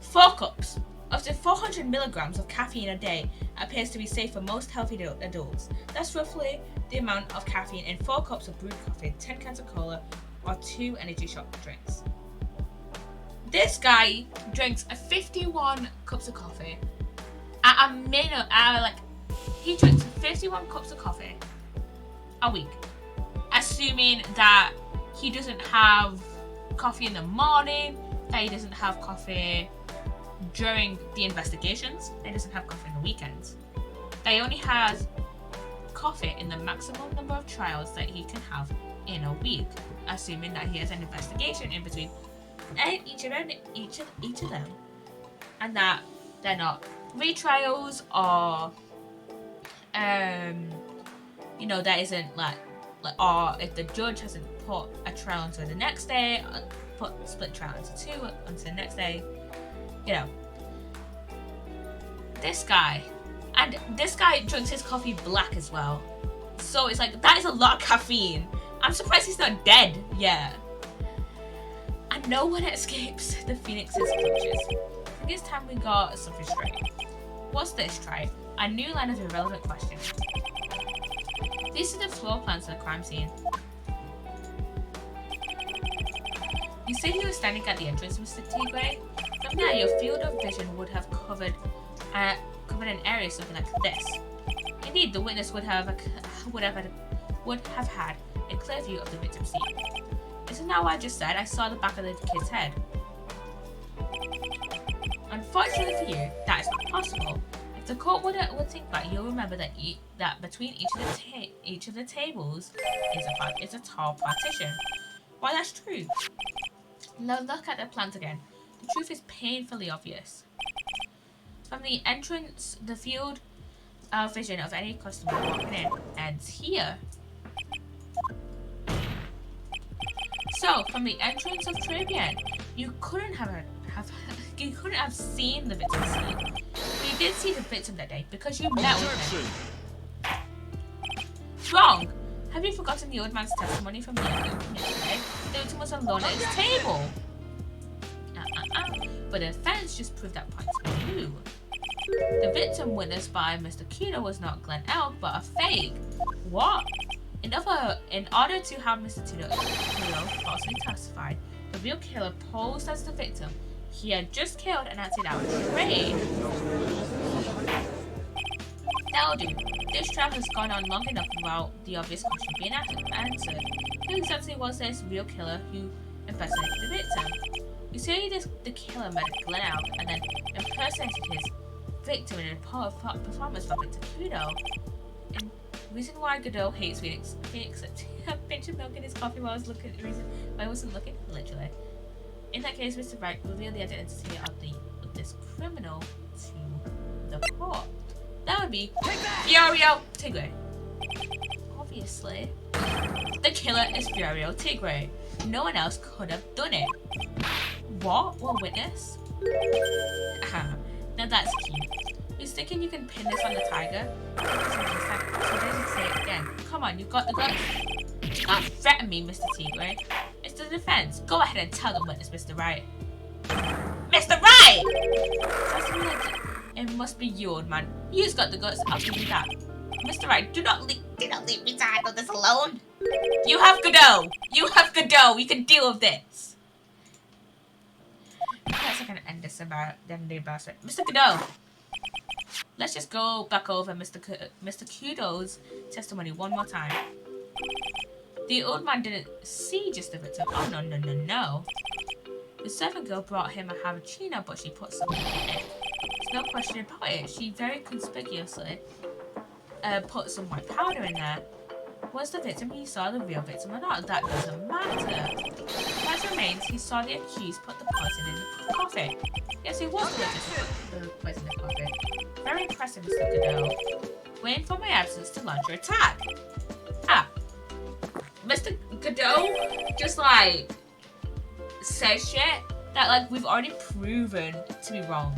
4 cups. Up to 400 milligrams of caffeine a day appears to be safe for most healthy adults. That's roughly the amount of caffeine in 4 cups of brewed coffee, 10 cans of cola, or 2 energy shot drinks. This guy drinks 51 cups of coffee at a minimum. he drinks 51 cups of coffee a week, assuming that he doesn't have coffee in the morning, that he doesn't have coffee during the investigations, that he doesn't have coffee on the weekends, that he only has coffee in the maximum number of trials that he can have in a week, assuming that he has an investigation in between each of them, and that they're not retrials or that isn't like or if the judge hasn't put a trial onto the next day, put split trial into two onto the next day, this guy drinks his coffee black as well, so it's like that is a lot of caffeine. I'm surprised he's not dead yet. And no one escapes the Phoenix's clutches. I think it's time we got something straight. What's this, try? A new line of irrelevant questions. These are the floor plans of the crime scene. You said you were standing at the entrance, Mr. Tigray. From there, your field of vision would have covered an area something like this. Indeed, the witness would have had a clear view of the victim's scene. Isn't that what I just said? I saw the back of the kid's head. Unfortunately for you, that is not possible. If the court would think back, you'll remember that between each of the tables is a tall partition. Well, that's true. Now look at the plans again. The truth is painfully obvious. From the entrance, the field of vision of any customer walking in ends here. So, from the entrance of Trabian, you couldn't have seen the victim's scene. But you did see the victim that day because you met with him. Wrong! Have you forgotten the old man's testimony from the yesterday? The victim was alone at his table. But the defense just proved that point to be true. The victim witnessed by Mr. Kudo was not Glenn Elk, but a fake. What? In order to have Mr. Kudo falsely testified, the real killer posed as the victim he had just killed and acted out a trade. That'll do. This trial has gone on long enough without the obvious question being answered. Who exactly was this real killer who impersonated the victim? You say the killer met Glenn Elk and then impersonated his victim in a performance by Mr. Kudo. And the reason why Godot hates Phoenix a pinch of milk in his coffee while I was looking. The reason why I wasn't looking, literally. In that case, Mr. Wright revealed the identity of this criminal to the court. That would be Fiorio Tigre. Obviously, the killer is Fiorio Tigre. No one else could have done it. What? What witness? Now that's cute. You're thinking you can pin this on the tiger? So doesn't say it again. Come on, you've got the guts. You can't threaten me, Mr. Tigre. It's the defense. Go ahead and tell the witness, Mr. Wright. Mr. Wright! It must be you, old man. You've got the guts. I'll give you that. Mr. Wright, do not leave me to handle this alone. You have Godot. You have Godot. We can deal with this. Perhaps I can end this about them being bastard. Mr. Godot. Let's just go back over Mr. Kudo's testimony one more time. The old man didn't see just the victim. Oh, no. The servant girl brought him a cappuccino, but she put something in it. There's no question about it. She very conspicuously put some white powder in there. Was the victim he saw the real victim or not? That doesn't matter. As remains, he saw the accused put the poison in the coffee. Yes, he was religious to put the poison in the coffee. Very impressive, Mr. Godot. Waiting for my absence to launch your attack. Mr. Godot just like says shit that we've already proven to be wrong.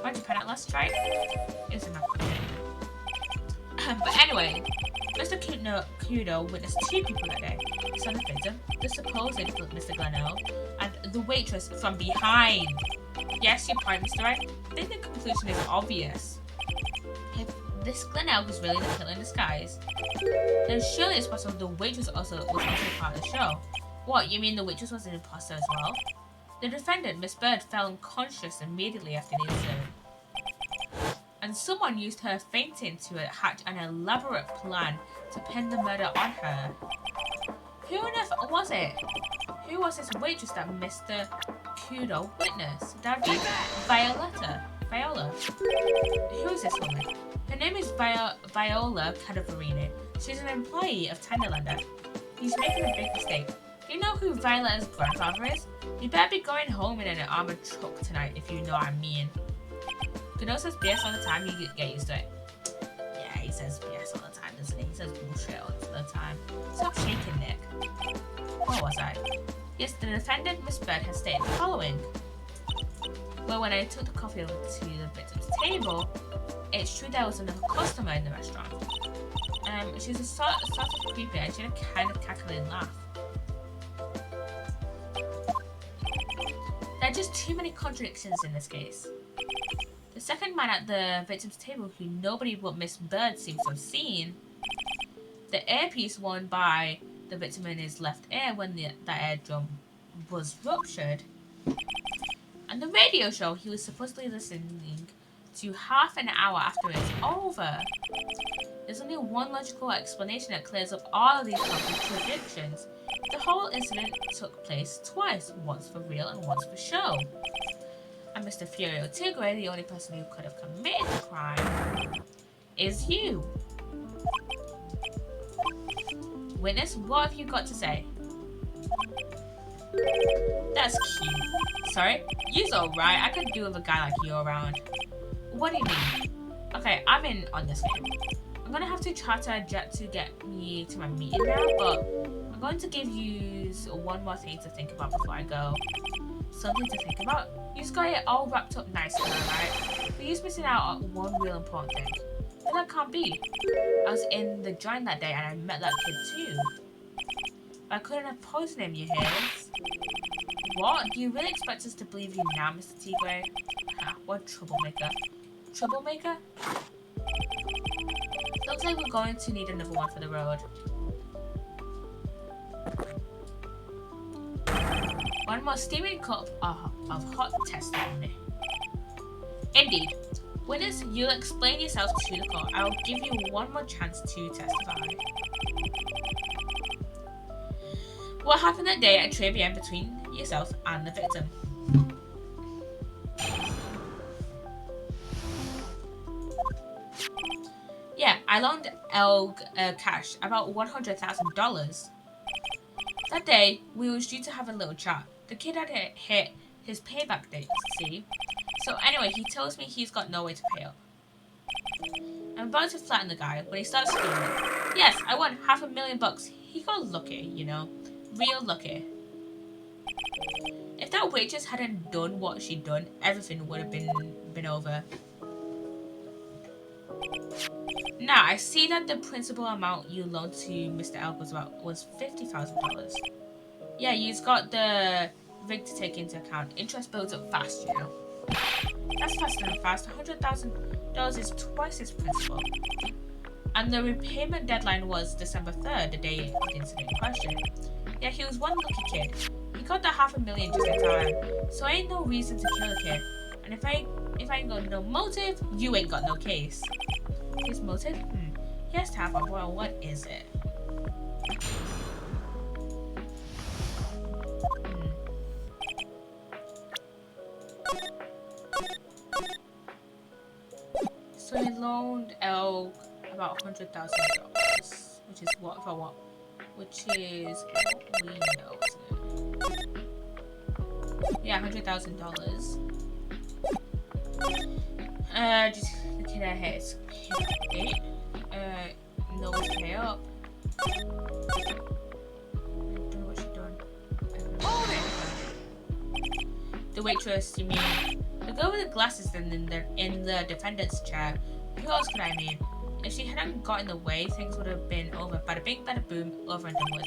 Why'd you pen out last strike? It's enough. But anyway, Mr. Kudo witnessed two people that day. He saw the victim, the supposed Mr. Glenelg, and the waitress from behind. Yes, your point, Mr. Wright. I think the conclusion is obvious. If this Glenelg was really the killer in disguise, then surely it's possible the waitress was also part of the show. What, you mean the waitress was an imposter as well? The defendant, Miss Bird, fell unconscious immediately after the incident. and someone used her fainting to hatch an elaborate plan to pin the murder on her. Who on earth was it? Who was this waitress that Mr. Kudo witnessed? That would be Viola. Who is this woman? Her name is Viola Cadavarini. She's an employee of Tenderlander. He's making a big mistake. Do you know who Viola's grandfather is? You better be going home in an armored truck tonight, if you know what I mean. Kudo says BS all the time, you get used to it. Yeah, he says BS all the time, doesn't he? He says bullshit all the time. Stop shaking, Nick. Where was I? Yes, the defendant, Miss Bird, has stated the following. Well, when I took the coffee over to the victim's table, it's true there was another customer in the restaurant. She was sort of creepy and she had a kind of cackling laugh. There are just too many contradictions in this case. The second man at the victim's table who nobody but Miss Bird seems to have seen, the earpiece worn by the victim in his left ear when that eardrum was ruptured, and the radio show he was supposedly listening to half an hour after it's over. There's only one logical explanation that clears up all of these contradictions. The whole incident took place twice, once for real and once for show. And Mr. Furio Tigre, the only person who could have committed the crime, is you. Witness, what have you got to say? That's cute. Sorry? You's alright. I could do with a guy like you around. What do you mean? Okay, I'm in on this game. I'm gonna have to charter a jet to get me to my meeting now, but I'm going to give you one more thing to think about before I go. Something to think about? You've got it all wrapped up nicely, right? But you're missing out on one real important thing. But that can't be. I was in the joint that day and I met that kid too. But I couldn't have poisoned him, you hear? What? Do you really expect us to believe you now, Mr. Tigre? Ha, what troublemaker. Troublemaker? Looks like we're going to need another one for the road. One more steaming cup of hot testimony. Indeed. Witness, you'll explain yourself to the court. I will give you one more chance to testify. What happened that day at 3 PM between yourself and the victim? Yeah, I loaned El cash, about $100,000. That day, we was due to have a little chat. The kid had hit his payback date, see? So anyway, he tells me he's got no way to pay up. I'm about to flatten the guy when he starts screaming. Yes, I won $500,000. He got lucky, you know. Real lucky. If that waitress hadn't done what she'd done, everything would have been over. Now, I see that the principal amount you loaned to Mr. Elk was $50,000. Yeah, you've got the rig to take into account. Interest builds up fast, you know. That's faster than fast. $100,000 is twice his principal. And the repayment deadline was December 3rd, the day of the incident in question. Yeah, he was one lucky kid. He got that $500,000 just in time. So ain't no reason to kill the kid. And if I ain't got no motive, you ain't got no case. His motive? He has to have one. Well, what is it? So he loaned Elk about $100,000, which is what for what? Which is what we know, isn't it? Yeah, $100,000. Just the kid I hit his date. No one to pay up. I don't know what she's doing. The waitress, you mean? The girl with the glasses in the defendant's chair. Who else could I mean? If she hadn't got in the way, things would have been over. Bada bing, bada boom, over and done with.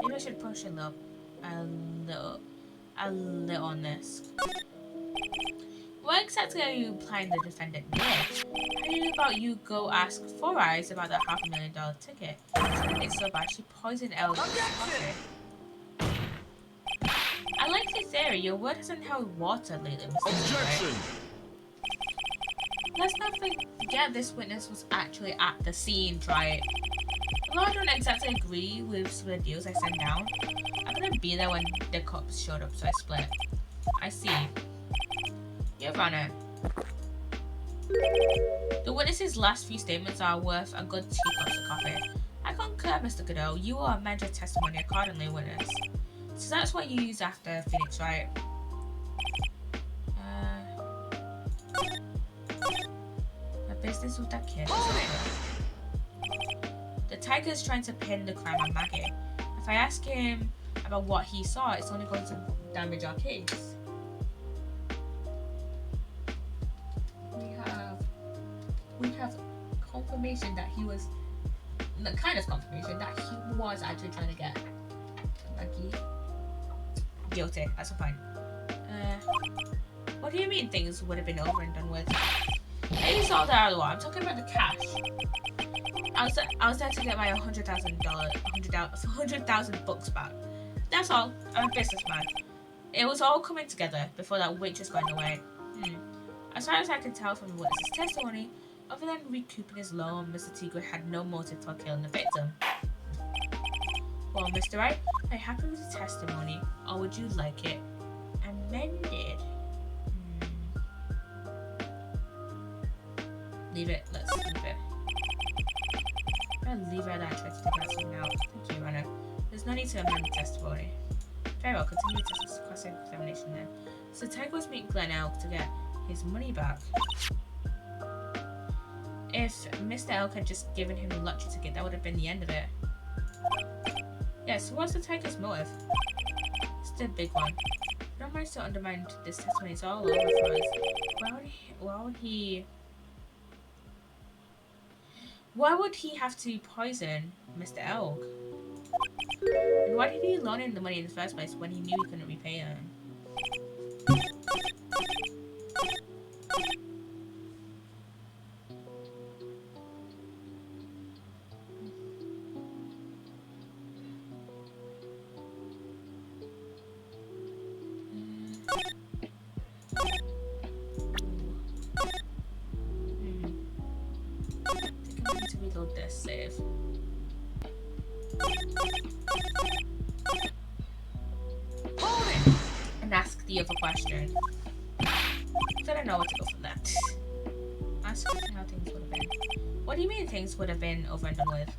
Maybe I should push a little on this. What exactly are you implying the defendant did? How do you know about you go ask Four Eyes about that $500,000 ticket? It's so bad she poisoned El's coffee. I like your theory. Your word hasn't held water lately, Mr. Objection! Let's not forget this witness was actually at the scene, right? Although I don't exactly agree with some of the deals I sent down, I couldn't be there when the cops showed up, so I split. I see. Your Honor, the witness's last few statements are worth a good 2 cups of coffee. I concur, Mr. Godot. You will amend your testimony accordingly, witness. So that's what you use after Phoenix, right? My business with that kid is over. The tiger's trying to pin the crime on Maggie. If I ask him about what he saw, it's only going to damage our case. We have confirmation that he was, the kind of confirmation that he was actually trying to get Maggie guilty. That's a point. What do you mean things would have been over and done with? It is all there, I'm talking about the cash. I was there to get my $100,000 back. That's all. I'm a businessman. It was all coming together before that waitress got in the way. As far as I can tell from the witness's testimony, other than recouping his loan, Mr. Tigre had no motive for killing the victim. Well, Mr. Wright, are you happy with the testimony, or would you like it amended? Leave it. Let's leave it. I'm gonna leave it at that and try to figure out something out. Thank you, Runner. There's no need to amend the testimony. Very well, continue with cross-examination then. So Tiger was meeting Glenn Elk to get his money back. If Mr. Elk had just given him the lottery ticket, that would have been the end of it. Yeah, so what's the Tiger's motive? It's the big one. Don't mind to undermine this testimony, it's all over for us. Why would he have to poison Mr. Elk? And why did he loan him the money in the first place when he knew he couldn't repay him? To reload this save. And ask the other question. I don't know what to go for that. Ask how things would have been. What do you mean things would have been over and done with?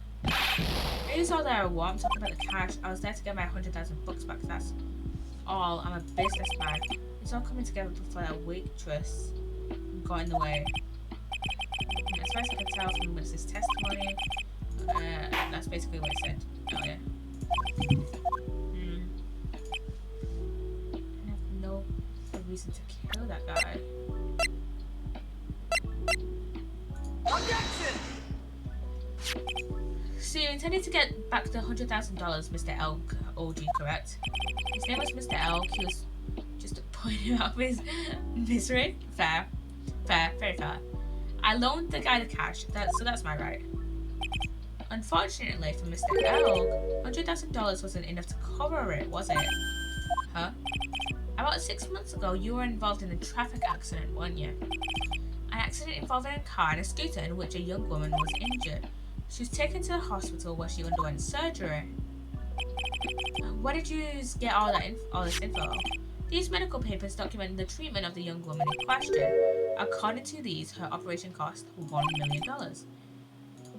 It is all there or what? I'm talking about the cash. I was there to get my $100,000 back. That's all. I'm a businessman. It's all coming together before that waitress got in the way. As far as I can tell from witness's testimony, that's basically what he said earlier. I have no reason to kill that guy. Objection! So you intended to get back the $100,000 Mr. Elk owed you, correct? His name was Mr. Elk. He was just pointing out his misery. Fair. Fair. Very fair. I loaned the guy the cash, so that's my right. Unfortunately for Mr. Elk, $100,000 wasn't enough to cover it, was it? Huh? About 6 months ago, you were involved in a traffic accident, weren't you? An accident involving a car and a scooter in which a young woman was injured. She was taken to the hospital where she underwent surgery. Where did you get all this info? These medical papers document the treatment of the young woman in question. According to these, her operation cost $1 million.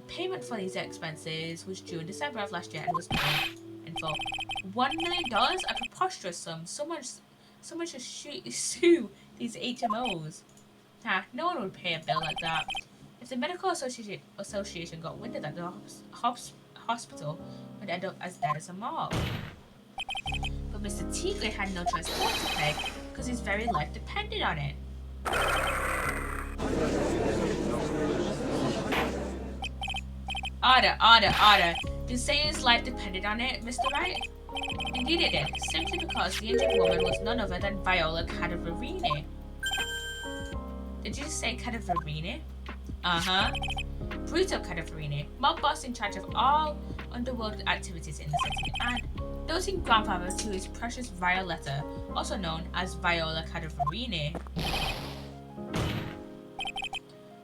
Payment for these expenses was due in December of last year and was paid in full. $1 million? A preposterous sum. Someone should sue these HMOs. No one would pay a bill like that. If the medical association got wind of that, the hospital would end up as dead as a morgue. But Mr. Tigre had no choice but to pay because his very life depended on it. Order. Did you say his life depended on it, Mr. Wright? Indeed it did, simply because the injured woman was none other than Viola Cadaverini. Did you say Cadaverini? Uh-huh. Bruto Cadaverini, mob boss in charge of all underworld activities in the city, and doting grandfather to his precious Violetta, also known as Viola Cadaverini.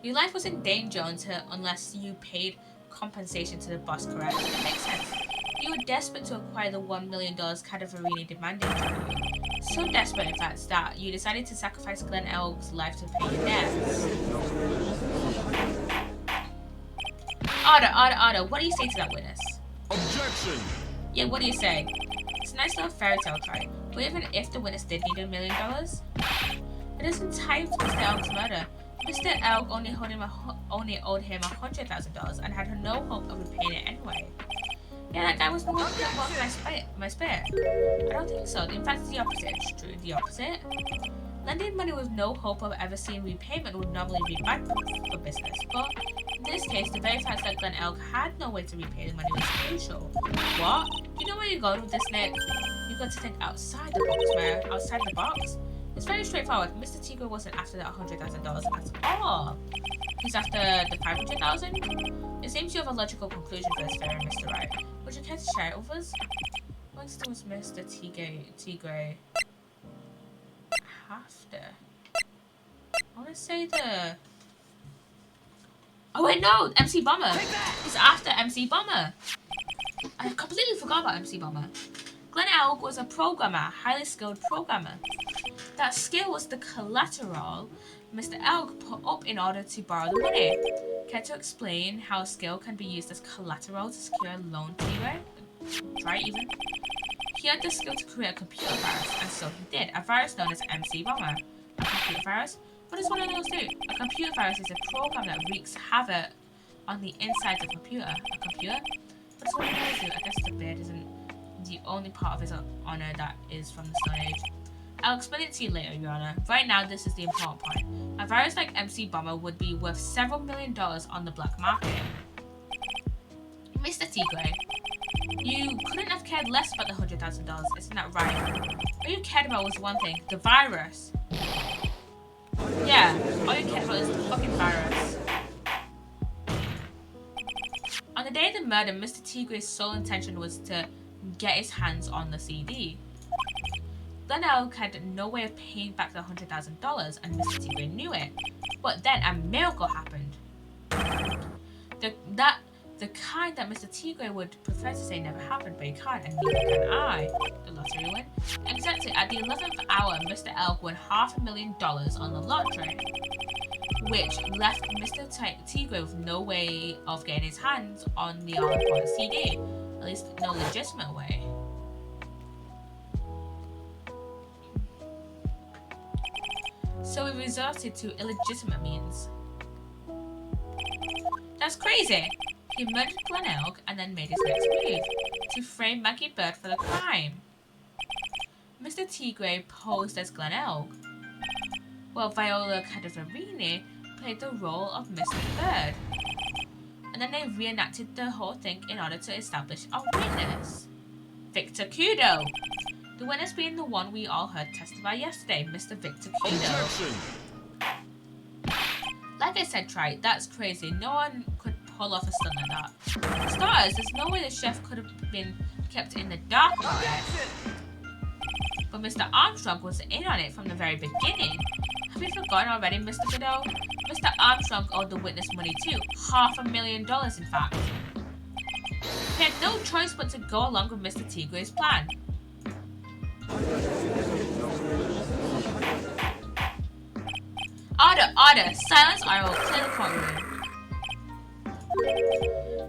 Your life was in danger unless you paid compensation to the boss, correct? It makes sense. You were desperate to acquire the $1 million Cadaverini demanded from you. So desperate, in fact, that you decided to sacrifice Glen Elg's life to pay your debts. Order, what do you say to that witness? Objection! Yeah, what do you say? It's a nice little fairy tale, right? But even if the witness did need $1 million, it isn't tied to Mr. Elg's murder. Mr. Elg only owed him $100,000 and had no hope of repaying it anyway. Yeah, that guy was the one that bought my spare. I don't think so. In fact, it's the opposite. It's true, the opposite. Lending money with no hope of ever seeing repayment would normally be bad for business, but in this case, the very fact that Glen Elg had no way to repay the money was crucial. What? You know where you're going with this, Nick? You've got to think outside the box, Mare. Outside the box? It's very straightforward. Mr. Tigre wasn't after that $100,000 at all. He's after the $500,000? It seems you have a logical conclusion for this, fair Mr. Wright. Would you care to share it with us? Winston was Mr. Tigre after. I want to say the. Oh wait, no! MC Bomber! It's after MC Bomber! I completely forgot about MC Bomber. Glen Elg was a programmer, highly skilled programmer. That skill was the collateral Mr. Elg put up in order to borrow the money. Care to explain how skill can be used as collateral to secure a loan to you? Try even. He had the skill to create a computer virus, and so he did. A virus known as MC Bomber. A computer virus? What does one of those do? A computer virus is a program that wreaks havoc on the inside of a computer. A computer? What does one of those do? I guess the beard isn't the only part of his honor that is from the Stone Age. I'll explain it to you later, Your Honor. Right now, this is the important point. A virus like MC Bomber would be worth several $1 million on the black market. Mr. Tigre, you couldn't have cared less about the $100,000, isn't that right? All you cared about was one thing, the virus. Yeah, all you cared about is the fucking virus. On the day of the murder, Mr. Tigre's sole intention was to get his hands on the CD. Glen Elg had no way of paying back the $100,000 and Mr. Tigre knew it. But then a miracle happened. The kind that Mr. Tigre would prefer to say never happened, but he can't, and neither can I. The lottery win. Exactly, at the 11th hour, Mr. Elg won $500,000 on the lottery, which left Mr. Tigre with no way of getting his hands on the all-important CD. At least no legitimate way. So he resorted to illegitimate means. That's crazy! He murdered Glen Elg and then made his next move, to frame Maggie Bird for the crime. Mr. Tigre posed as Glen Elg, while Viola Cadaverini played the role of Mr. Bird. And then they reenacted the whole thing in order to establish a witness. Victor Kudo! The witness being the one we all heard testify yesterday, Mr. Victor Kudo. Objection! Like I said, Trite, that's crazy. No one could pull off a stunt like that. For starters, there's no way the chef could have been kept in the dark about it. But Mr. Armstrong was in on it from the very beginning. Have you forgotten already, Mr. Kudo? Mr. Armstrong owed the witness money too. $500,000, in fact. He had no choice but to go along with Mr. Tigre's plan. Order! Silence or I will clear the courtroom.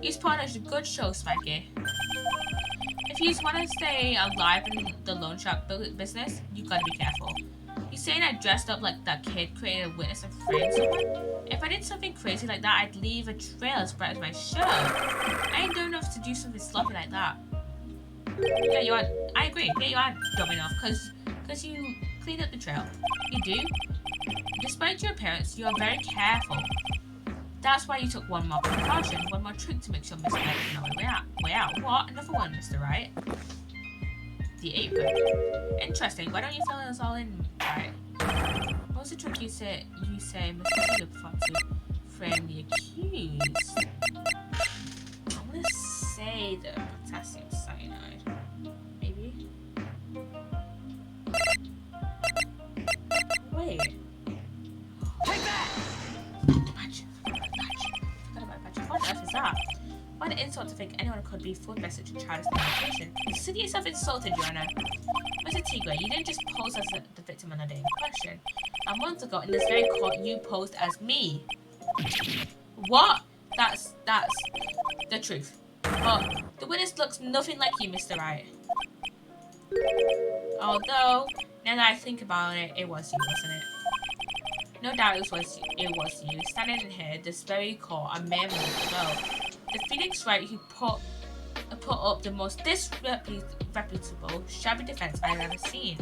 You've put on a good show, Spanky. If you want to stay alive in the loan shark business, you gotta be careful. You saying I dressed up like that kid, created a witness and framed someone? If I did something crazy like that, I'd leave a trail as bright as my shirt. I ain't dumb enough to do something sloppy like that. Yeah, you are. I agree. Yeah, you are dumb enough, cause you cleaned up the trail. You do. Despite your appearance, you are very careful. That's why you took one more precaution, one more trick to make sure Mr. Wright didn't know way out. What? Another one, Mr. Wright? The apron. Interesting. Why don't you fill us all in, right? What was the trick you say Mr. Tigre performed to frame the accused? I'm gonna say the potassium cyanide. Maybe? Wait. Take that! Matches. that? What an insult to think anyone could be fooled by such a childish imitation. Consider yourself insulted, Your Honor. Mr. Tigre, you didn't just pose as the victim on the day in question. A month ago, in this very court, you posed as me. What? That's the truth. But the witness looks nothing like you, Mr. Wright. Although, now that I think about it, it was you, wasn't it? No doubt it was you, standing in here, this very court, a mere month ago. The Phoenix Wright who put up the most disreputable, shabby defense I've ever seen.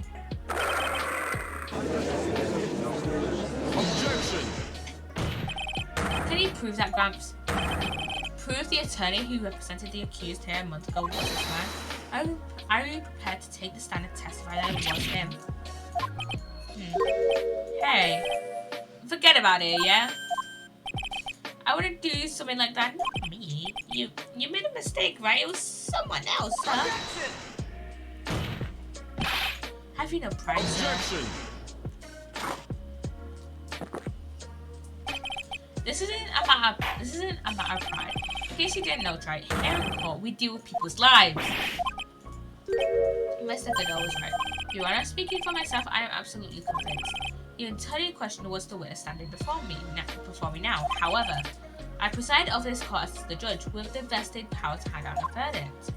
Objection! Can you prove that, Gramps? Prove the attorney who represented the accused here a month ago was this man? Are you prepared to take the stand and testify that it was him? Hey, forget about it, yeah? I wouldn't do something like that. Not me. You made a mistake, right? It was someone else, huh? Have you no pride, Objection! This isn't a matter of pride. In case you didn't know, right? Here in court, we deal with people's lives. Mr. Goodall was right. Your Honor, speaking for myself, I am absolutely convinced. The entire question was the witness standing before me now. However, I preside over this court as the judge with the vested power to hand out a verdict.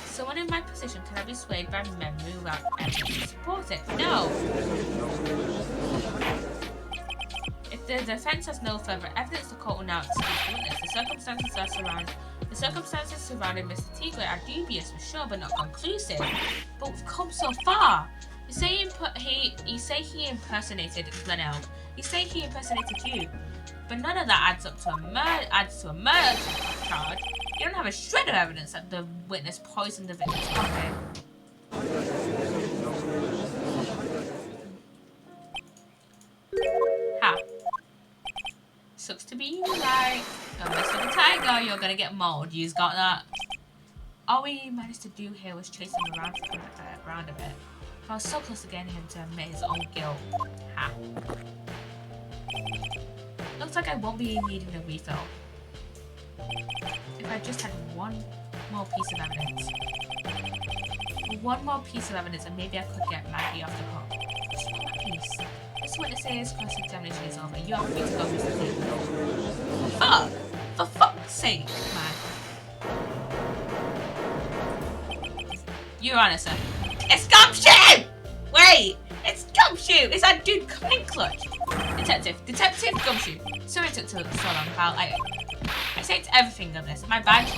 Someone in my position cannot be swayed by memory without evidence to support it. No! If the defense has no further evidence, the court will now excuse the witness. The circumstances surrounding Mr. Tigre are dubious for sure, but not conclusive. But we've come so far. You say he impersonated Glenelg. You say he impersonated you. But none of that adds to a murder charge. You don't have a shred of evidence that the witness poisoned the victim's coffee. Ha. Sucks to be you, right? Don't mess with the tiger, you're gonna get mauled. You've got that. All we managed to do here was chase him around a bit. I was so close to getting him to admit his own guilt. Ha. Looks like I won't be needing a refill. If I just had one more piece of evidence. One more piece of evidence and maybe I could get Maggie off the hook. Just one piece. This witness's cross-examination is over. You are free to go, Mr. Tigre. Fuck! For fuck's sake, man. Your Honor, sir. It's Gumshoe! Wait! It's Gumshoe! It's that dude coming in clutch. Detective Gumshoe. Sorry it took so long, pal. I saved everything on this. My badge,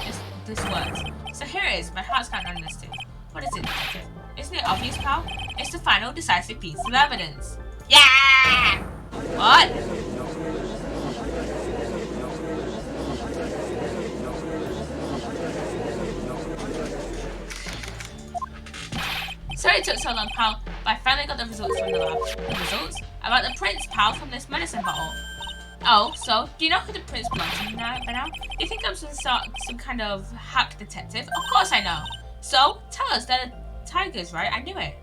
this works. So here it is. My heart's counting on this too. What is it, detective? Isn't it obvious, pal? It's the final decisive piece of evidence. Yeah! What? Sorry it took so long, pal, but I finally got the results from the lab. The results? About the prints, pal, from this medicine bottle. Oh, so, do you know who the prints belong to by now? Do you think I'm some kind of hack detective? Of course I know. So, tell us that the tiger's right, I knew it.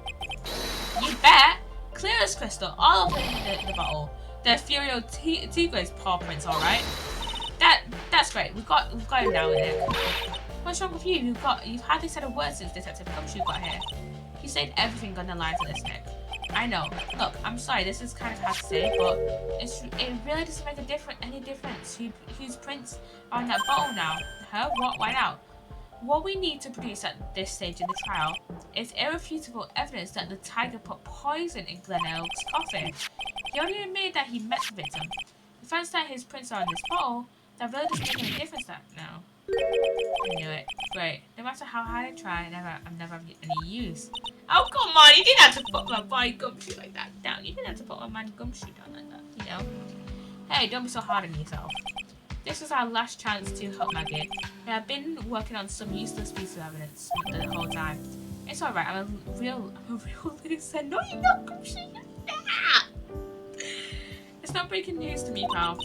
You bet. Clear as crystal, all over the bottle. The Furio Tigre's paw prints, alright? That's great. We've got him now with it. What's wrong with you? You've hardly said a word since Detective Gumshoe got here. You said everything on the line for this, Nick. I know. Look, I'm sorry, this is kind of hard to say, but it really doesn't make any difference whose prints are on that bottle now. Her? What? Why not? What we need to produce at this stage in the trial is irrefutable evidence that the tiger put poison in Glenelg's coffee. He already admitted that he met the victim. The fact that his prints are on this bottle, that really doesn't make any difference now. I knew it. Great. No matter how hard I try, I'm never of any use. Oh, come on! You didn't have to put my boy Gumshoe like that down. You didn't have to put my man Gumshoe down like that, you know? Hey, don't be so hard on yourself. This was our last chance to help Maggie. We have been working on some useless piece of evidence the whole time. It's alright, I'm a real loser. No, you're not Gumshoe. It's not breaking news to me, pal.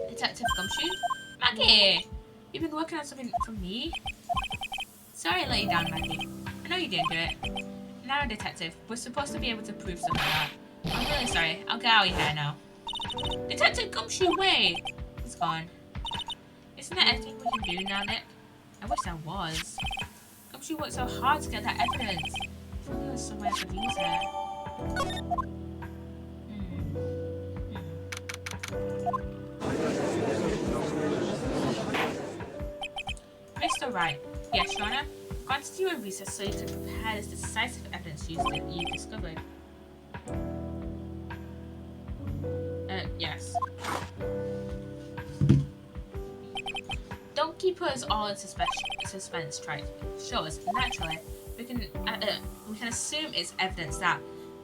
Detective Gumshoe? Maggie! You've been working on something for me? Sorry I let you down, Maggie. I know you didn't do it. Now, Detective, we're supposed to be able to prove something like that. I'm really sorry. I'll get out of your hair now. Detective Gumshoe, wait! He's gone. Isn't there anything we can do now, Nick? I wish there was. Gumshoe worked so hard to get that evidence. If only there was somewhere I could use it. Mr. Wright. Yes, Your Honor? I've gone to do a research so you can prepare this decisive evidence you discovered. Yes. Don't keep us all in suspense, Trite. Show us. Naturally, we can assume it's evidence that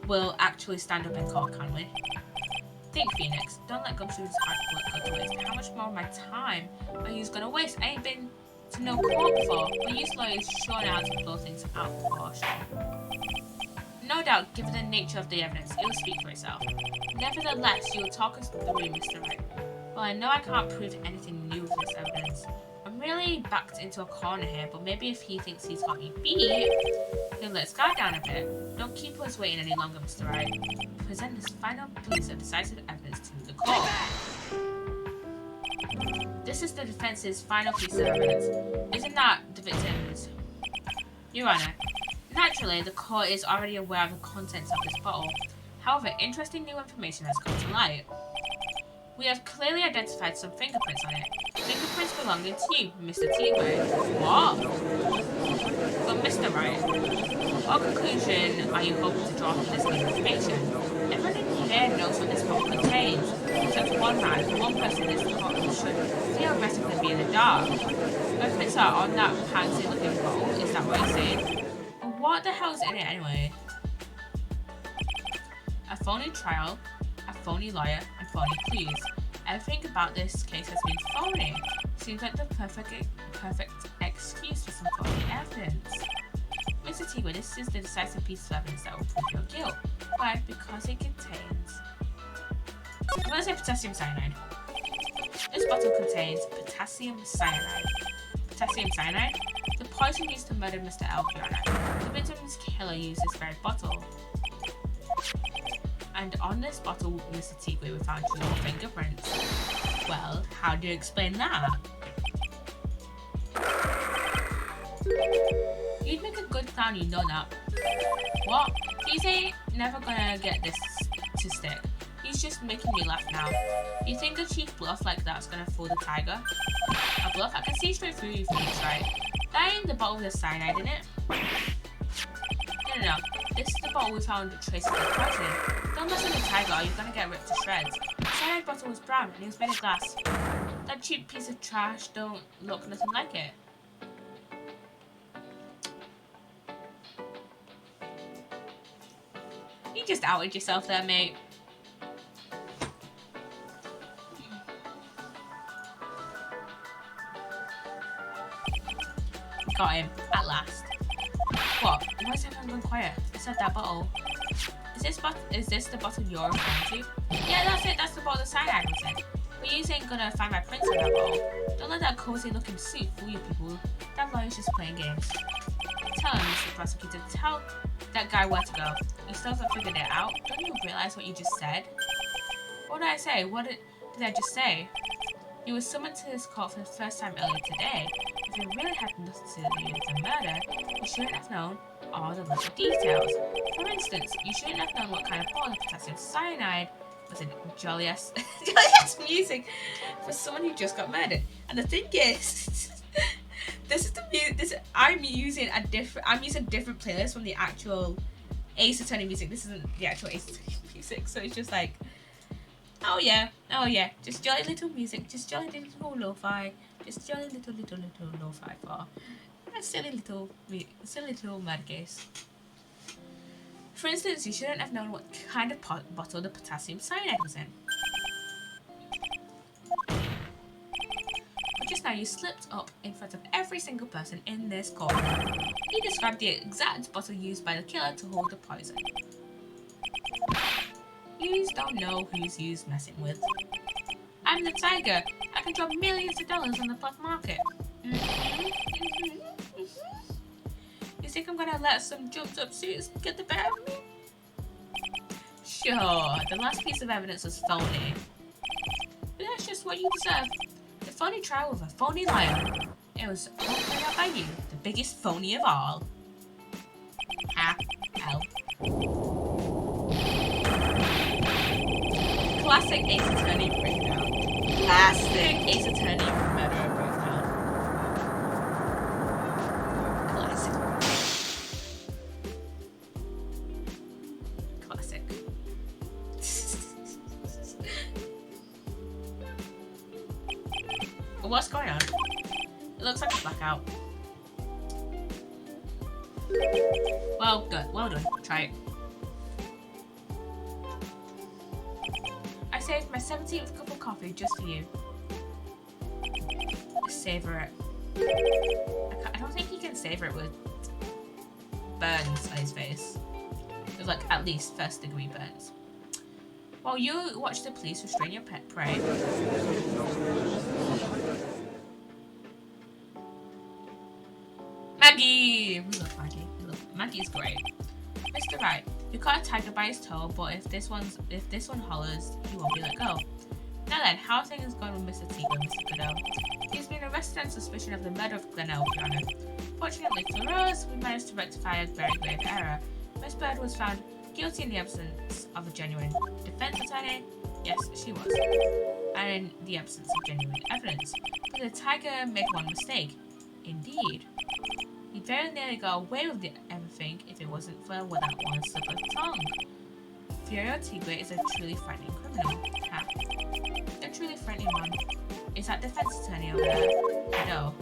will actually stand up in court, can't we? Think, Phoenix. Don't let Gumshoe's hard work go to waste. How much more of my time are you gonna waste? I ain't been to no court before, but you lawyers sure know how to blow things out of proportion. No doubt, given the nature of the evidence, it will speak for itself. Nevertheless, you will talk us through, Mr. Wright. Well, I know I can't prove anything new with this evidence. I'm really backed into a corner here, but maybe if he thinks he's got me beat, he'll let his guard down a bit. Don't keep us waiting any longer, Mr. Wright. Present this final piece of decisive evidence to the court. This is the defense's final piece of evidence. Isn't that the victim's? Your Honor, naturally, the court is already aware of the contents of this bottle. However, interesting new information has come to light. We have clearly identified some fingerprints on it. Fingerprints belonging to you, Mr. Teaway. What? But Mr. Wright, what conclusion are you hoping to draw from this new information? Everyone here knows what this bottle contains. Except one man, one person in this court should theoretically be in the dark. Fingerprints are on that pansy looking bottle, is that what you're saying? But what the hell is in it anyway? A phony trial, a phony lawyer, and phony clues. Everything about this case has been phony. Seems like the perfect excuse for some phony evidence. Mr. Teague, this is the decisive piece of evidence that will prove your guilt. Why? Because it contains... I'm going to say potassium cyanide. This bottle contains potassium cyanide. Potassium cyanide? The poison used to murder Mr. Elkiana. The victim's killer used this very bottle. And on this bottle, Mr. Teague, we found your fingerprints. Well, how do you explain that? You'd make a good clown, you know that. What? He's ain't never gonna get this to stick. He's just making me laugh now. You think a cheap bluff like that's gonna fool the tiger? A bluff? I can see straight through you, Phoenix, right? That ain't the bottle with the cyanide in it. No. This is the bottle we found traces of poison. Don't mess with the tiger or you're gonna get ripped to shreds. The cyanide bottle was brown and it was made of glass. That cheap piece of trash don't look nothing like it. You just outed yourself there, mate. Got him, at last. What? Why is everyone going quiet? I said that bottle. Is this the bottle you're referring to? Yeah, that's it. That's the bottle of cyanide was in. But you ain't gonna find my prints in that bottle. Don't let that cozy looking suit fool you people. That lawyer's just playing games. Tell him, Mr. Prosecutor. Tell that guy where to go. You still haven't figured it out? Don't you realize what you just said? What did I say? What did I just say? You were summoned to this court for the first time earlier today. If you really had nothing to do with the murder, you shouldn't have known all the little details. For instance, you shouldn't have known what kind of bottle of potassium cyanide was in jolly ass music for someone who just got murdered. And the thing is, I'm using a different playlist from the actual Ace Attorney music. This isn't the actual Ace Attorney music, so it's just like, oh yeah, just jolly little music, just jolly little lo-fi, just jolly little lo-fi for a silly little murder case. For instance, you shouldn't have known what kind of bottle the potassium cyanide was in. But just now you slipped up in front of every single person in this court. You described the exact bottle used by the killer to hold the poison. You don't know who's used messing with. I'm the tiger. I can drop millions of dollars on the black market. You think I'm gonna let some jumped up suits get the better of me? Sure, the last piece of evidence was phony. But that's just what you deserve. The phony trial with a phony liar. It was all carried out by you, the biggest phony of all. Ha. Hell. Classic Ace Attorney breakdown. Classic Ace Attorney murder breakdown. Classic. Classic. What's going on? It looks like a blackout. Well, good. Well done. Try it. I saved my 17th cup of coffee just for you. Savor it. I don't think he can savor it with burns on his face. With like at least first degree burns. While you watch the police restrain your pet prey. Maggie! We love Maggie. Maggie's great. Mr. Wright, you caught a tiger by his toe, but if this one hollers, he won't be let go. Now then, how are things going with Mr. Teagle, Mr. Goodell? He's been arrested on suspicion of the murder of Glenelg, Your Honor. Fortunately for us, we managed to rectify a very grave error. Miss Bird was found guilty in the absence of a genuine defense attorney. Yes, she was. And in the absence of genuine evidence. But the tiger made one mistake. Indeed. He very nearly got away with everything if it wasn't for that one slip of the tongue. Furio Tigre is a truly frightening criminal. Ha. A truly frightening one. Is that defense attorney over there? No.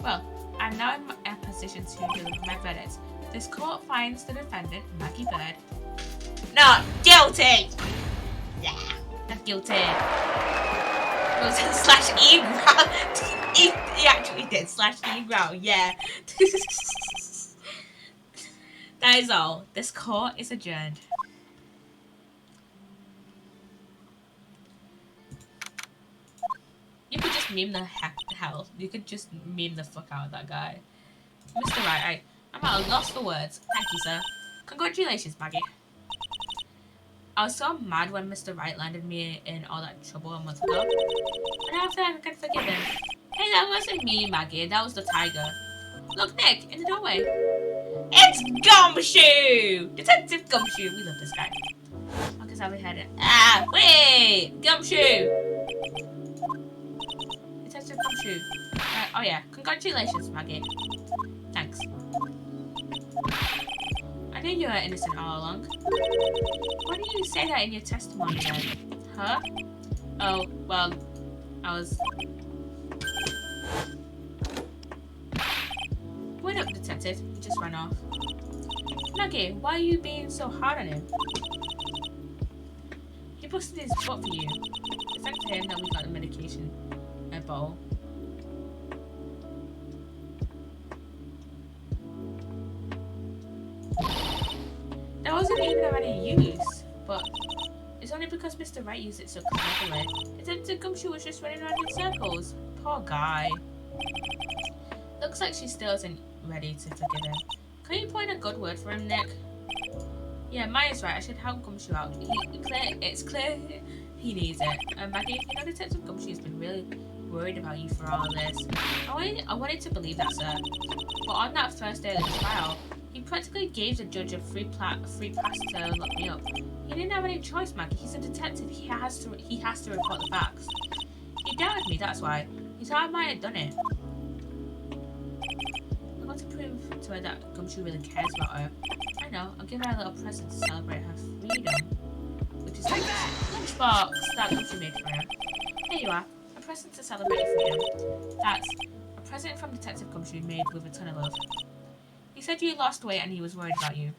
Well, I'm now in a position to deliver my verdict. This court finds the defendant, Maggie Bird, not guilty! Yeah, not guilty. Slash E growl. He actually did slash E growl, yeah. That is all. This court is adjourned. You could just meme the hell. You could just meme the fuck out of that guy. Mr. Wright, I'm at a loss for words. Thank you, sir. Congratulations, Maggie. I was so mad when Mr. Wright landed me in all that trouble a month ago. But now I feel like I can forgive him. Hey, that wasn't me, Maggie. That was the tiger. Look, Nick, in the doorway. It's Gumshoe! Detective Gumshoe. We love this guy. I guess I'll be headed. Ah, wait! Gumshoe! Detective Gumshoe. Oh yeah, congratulations, Maggie. Thanks. I knew you were innocent all along. Why didn't you say that in your testimony then? Huh? Oh, well, I was... Wait up, detective. He just ran off. Maggie, why are you being so hard on him? He busted his butt for you. It's thanks to him that we got the medication bottle. That wasn't even of any use, but it's only because Mr. Wright used it so cleverly. Detective Gumshoe was just running around in circles. Poor guy. Looks like she still isn't ready to forgive him. Can you point a good word for him, Nick? Yeah, Maya's right. I should help Gumshoe out. It's clear he needs it. Maggie, you know Detective Gumshoe's been really worried about you for all of this. I wanted to believe that, sir. But on that first day of the trial, he practically gave the judge a free pass to lock me up. He didn't have any choice, Maggie. He's a detective. He has to report the facts. He doubted me, that's why. He thought I might have done it. I want to prove to her that Gumshoe really cares about her. I know. I'll give her a little present to celebrate her freedom. Which is like this lunchbox that Gumshoe made for her. There you are. A present to celebrate your freedom. That's a present from Detective Gumshoe made with a ton of love. He said you lost weight and he was worried about you.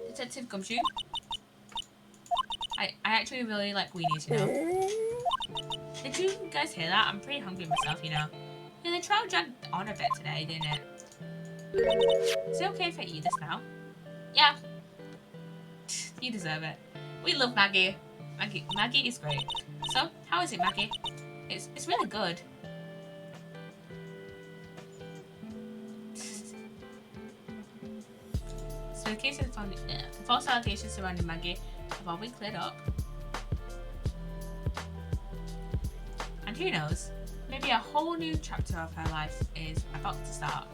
Detective Gumshoe? I actually really like weenies, you know. Did you guys hear that? I'm pretty hungry myself, you know. Yeah, the trial dragged on a bit today, didn't it? Is it okay if I eat this now? Yeah. You deserve it. We love Maggie. Maggie is great. So, how is it, Maggie? It's really good. So the case of the false allegations surrounding Maggie have all been cleared up. And who knows? Maybe a whole new chapter of her life is about to start.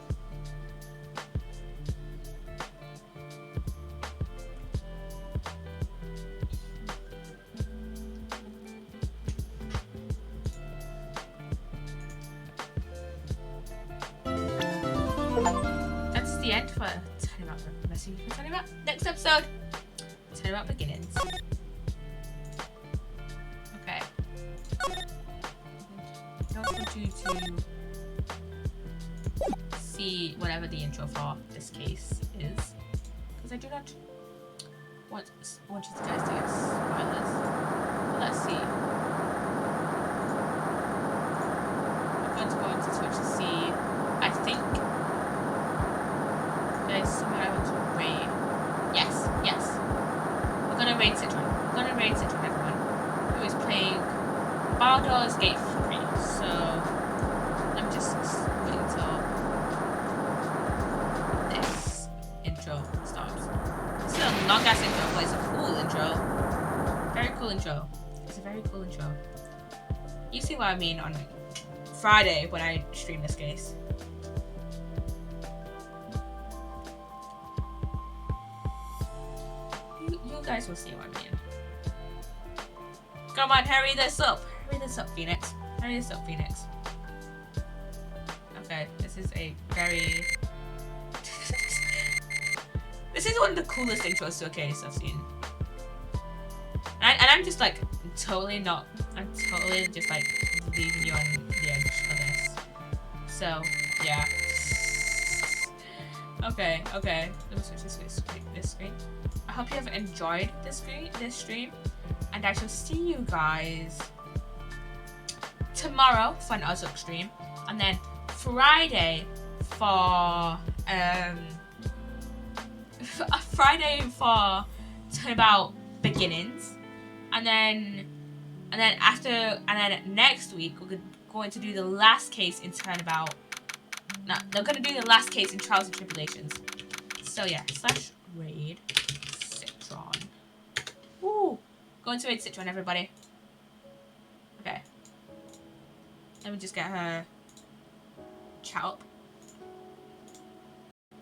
That's the end for Turnabout. Message for Turnabout. Next episode, Turnabout Beginnings. Okay. I don't want you to see whatever the intro for this case is, because I do not want you guys to get spoilers. But let's see. I'm going to go into Twitch to see. I think there's someone I want to raid. Yes, yes. We're gonna raid Citron. We're gonna raid Citron, everyone, who is playing Baldur's Gate 3. So let me just wait until this intro starts. This is a long ass intro, but it's a cool intro. Very cool intro. It's a very cool intro. You see what I mean on Friday when I stream this case. You guys will see what I mean. Come on, hurry this up. Hurry this up, Phoenix. Hurry this up, Phoenix. Okay, this is a very... This is one of the coolest intros to a case I've seen. And I'm just like, totally not... I'm totally just like, leaving you on the edge of this. So, yeah. Okay. Let me switch this screen. I hope you have enjoyed this stream. And I shall see you guys tomorrow for an Ozuk stream, and then Friday for Turnabout Beginnings, and then next week we're going to do the last case in Turnabout. No, they're going to do the last case in Trials and Tribulations. So yeah, /raid Citron. Woo! Going to raid Citron, everybody. Okay. Let me just get her chat up.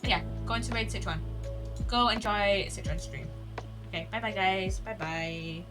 But yeah, going to raid Citron. Go enjoy Citron's stream. Okay, bye bye guys. Bye bye.